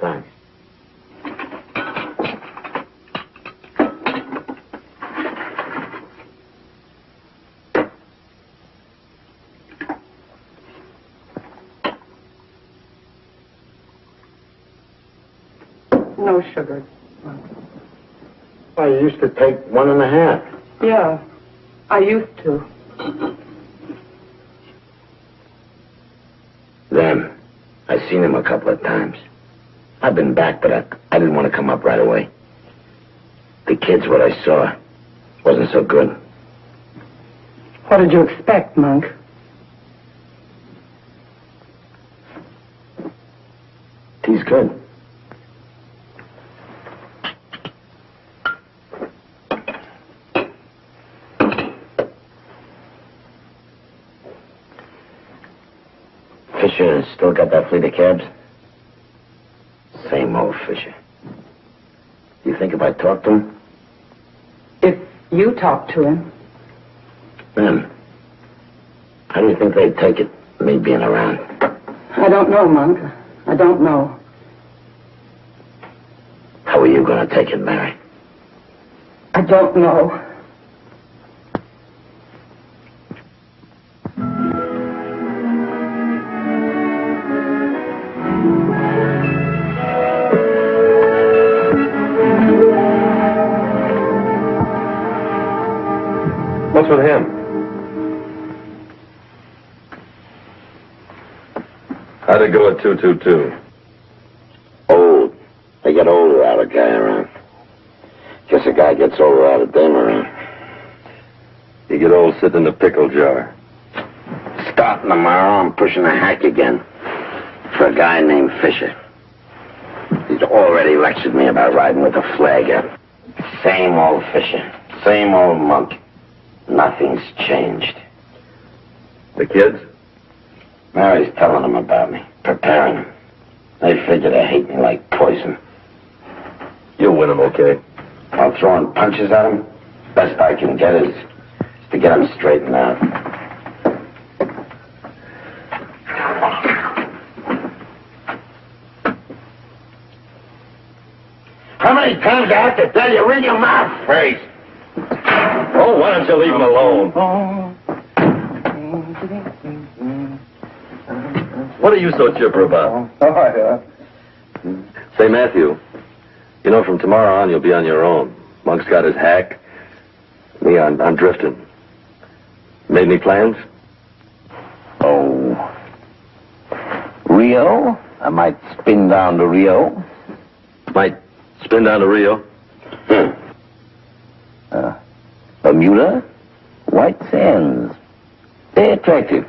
Thanks. No sugar. Well, you used to take 1.5. Yeah, I used to. Them. I've seen him a couple of times. I've been back, but I didn't want to come up right away. The kids, what I saw, wasn't so good. What did you expect, Monk? Tea's good. Fisher still got that fleet of cabs? Same old Fisher. You think if I talk to him? If you talk to him. Then, how do you think they'd take it, me being around? I don't know, Monk. I don't know. How are you going to take it, Mary? I don't know. What's with him? How'd it go at 222? Old. They get older out of guy around. Guess a guy gets older out of dame around. You get old sitting in the pickle jar. Starting tomorrow, I'm pushing a hack again for a guy named Fisher. He's already lectured me about riding with a flagger. Same old Fisher, same old monk. Nothing's changed. The kids? Mary's telling them about me, preparing them. They figure they hate me like poison. You'll win them, okay? While throwing punches at them, best I can get is to get them straightened out. How many times do I have to tell you, read your mouth first? Oh, why don't you leave them alone? What are you so chipper about? Say, Matthew, you know, from tomorrow on, you'll be on your own. Monk's got his hack. Me, I'm drifting. Made any plans? Oh. Rio? I might spin down to Rio. Might spin down to Rio. Bermuda? White Sands. They're attractive.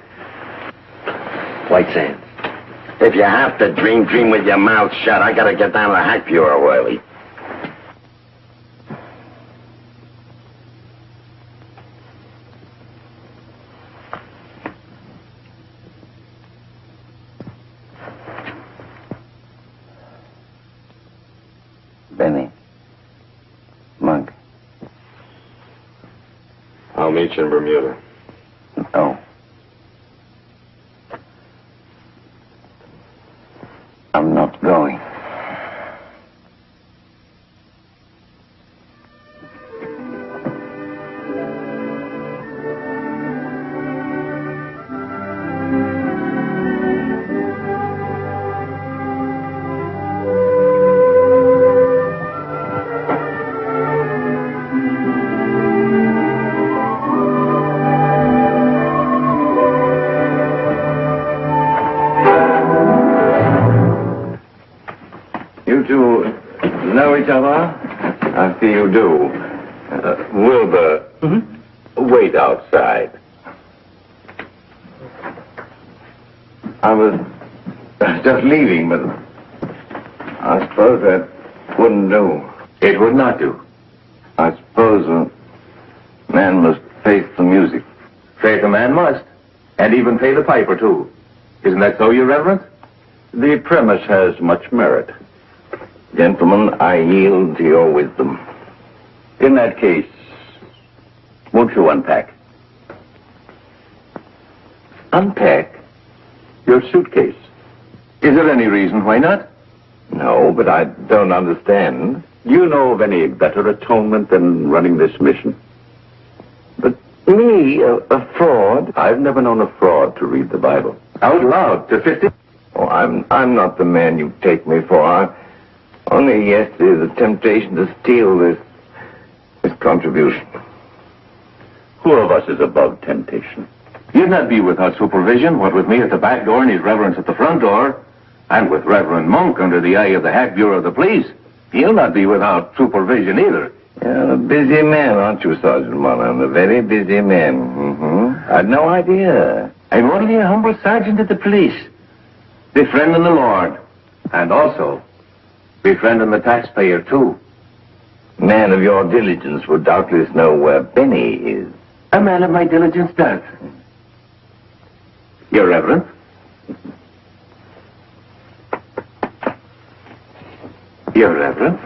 White Sands. If you have to dream with your mouth shut. I gotta get down to the hack bureau early. Benny. Monk. I'll meet you in Bermuda. No. I'm not going. Know each other? I see you do. Wilbur, wait outside. I was just leaving, but I suppose that wouldn't do. It would not do. I suppose a man must face the music. Faith a man must. And even pay the piper, too. Isn't that so, Your Reverence? The premise has much merit. Gentlemen, I yield to your wisdom. In that case, won't you unpack? Unpack? Your suitcase. Is there any reason why not? No, but I don't understand. Do you know of any better atonement than running this mission? But me, a fraud? I've never known a fraud to read the Bible. Out loud, to 50? Oh, I'm not the man you take me for. Only yesterday the temptation to steal this contribution. Who of us is above temptation? You'd not be without supervision, what with me at the back door and his reverence at the front door, and with Reverend Monk under the eye of the hack bureau of the police. He'll not be without supervision either. You're a busy man, aren't you, Sergeant Monahan? A very busy man. I'd no idea. I'm only a humble sergeant at the police, befriending the Lord, and also befriending the taxpayer, too. Man of your diligence would doubtless know where Benny is. A man of my diligence does. Your Reverence. Your Reverence.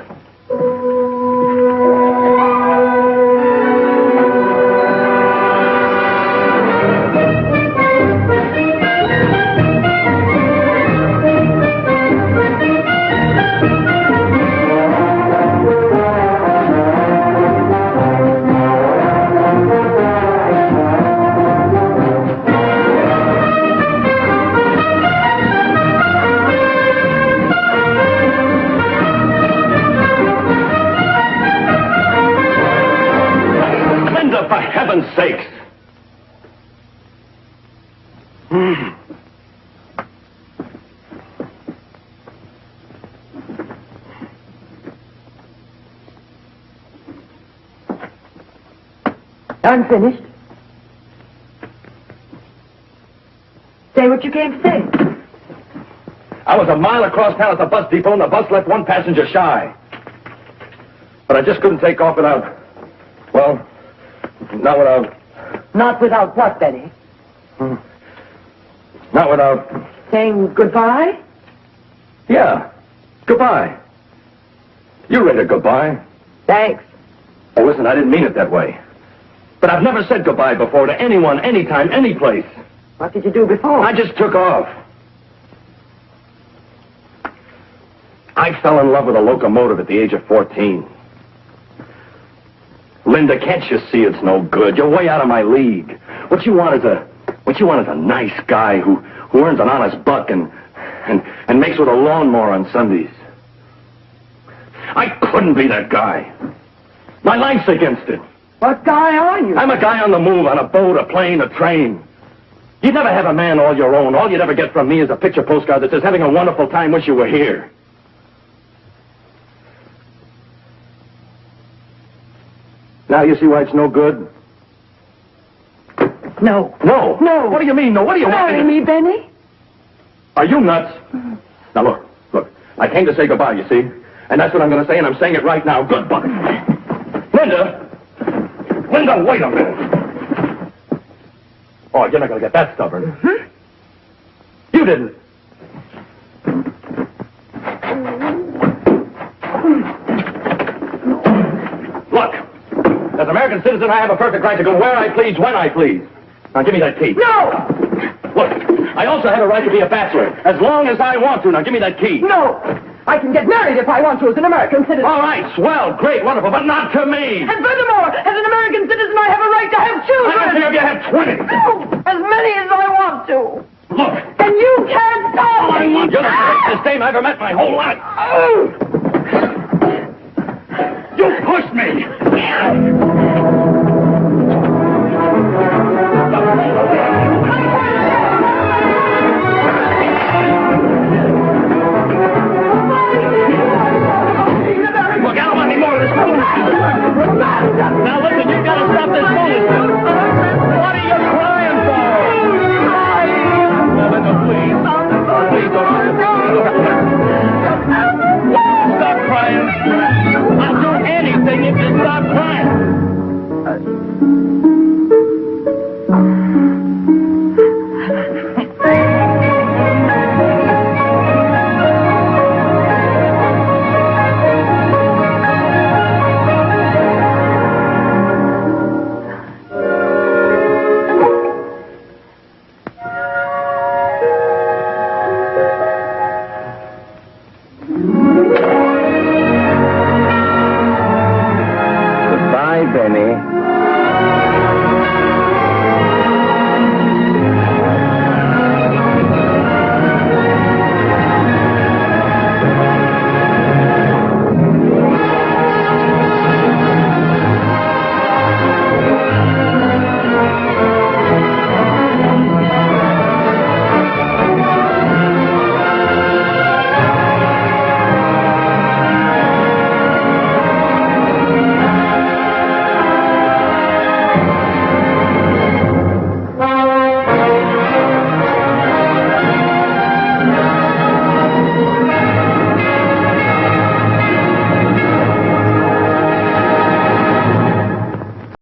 Sakes. I'm finished. what you came to say. I was a mile across town at the bus depot, and the bus left one passenger shy. But I just couldn't take off without... Well, not without... Not without what, Benny? Not without... Saying goodbye? Yeah, goodbye. You read it goodbye. Thanks. Oh, listen, I didn't mean it that way. But I've never said goodbye before to anyone, anytime, any place. What did you do before? I just took off. I fell in love with a locomotive at the age of 14. Linda, can't you see it's no good? You're way out of my league. What you want is a nice guy who earns an honest buck and makes with a lawnmower on Sundays. I couldn't be that guy. My life's against it. What guy are you? I'm a guy on the move, on a boat, a plane, a train. You'd never have a man all your own. All you'd ever get from me is a picture postcard that says, having a wonderful time, wish you were here. Now you see why it's no good? No. No? No. What do you mean, no? What do you want Marry me, Benny? Are you nuts? Now, look. I came to say goodbye, you see? And that's what I'm going to say, and I'm saying it right now. Goodbye. Linda, wait a minute. Oh, you're not going to get that stubborn. Mm-hmm. You didn't. Look, as an American citizen, I have a perfect right to go where I please, when I please. Now, give me that key. No! Look, I also have a right to be a bachelor, as long as I want to. Now, give me that key. No! I can get married if I want to as an American citizen. All right, swell, great, wonderful, but not to me. And furthermore, as an American citizen, I have a right to have children. I don't care if you have 20. No, as many as I want to. Look. And you can't stop me. You're the greatest dame I ever met my whole life. You pushed me.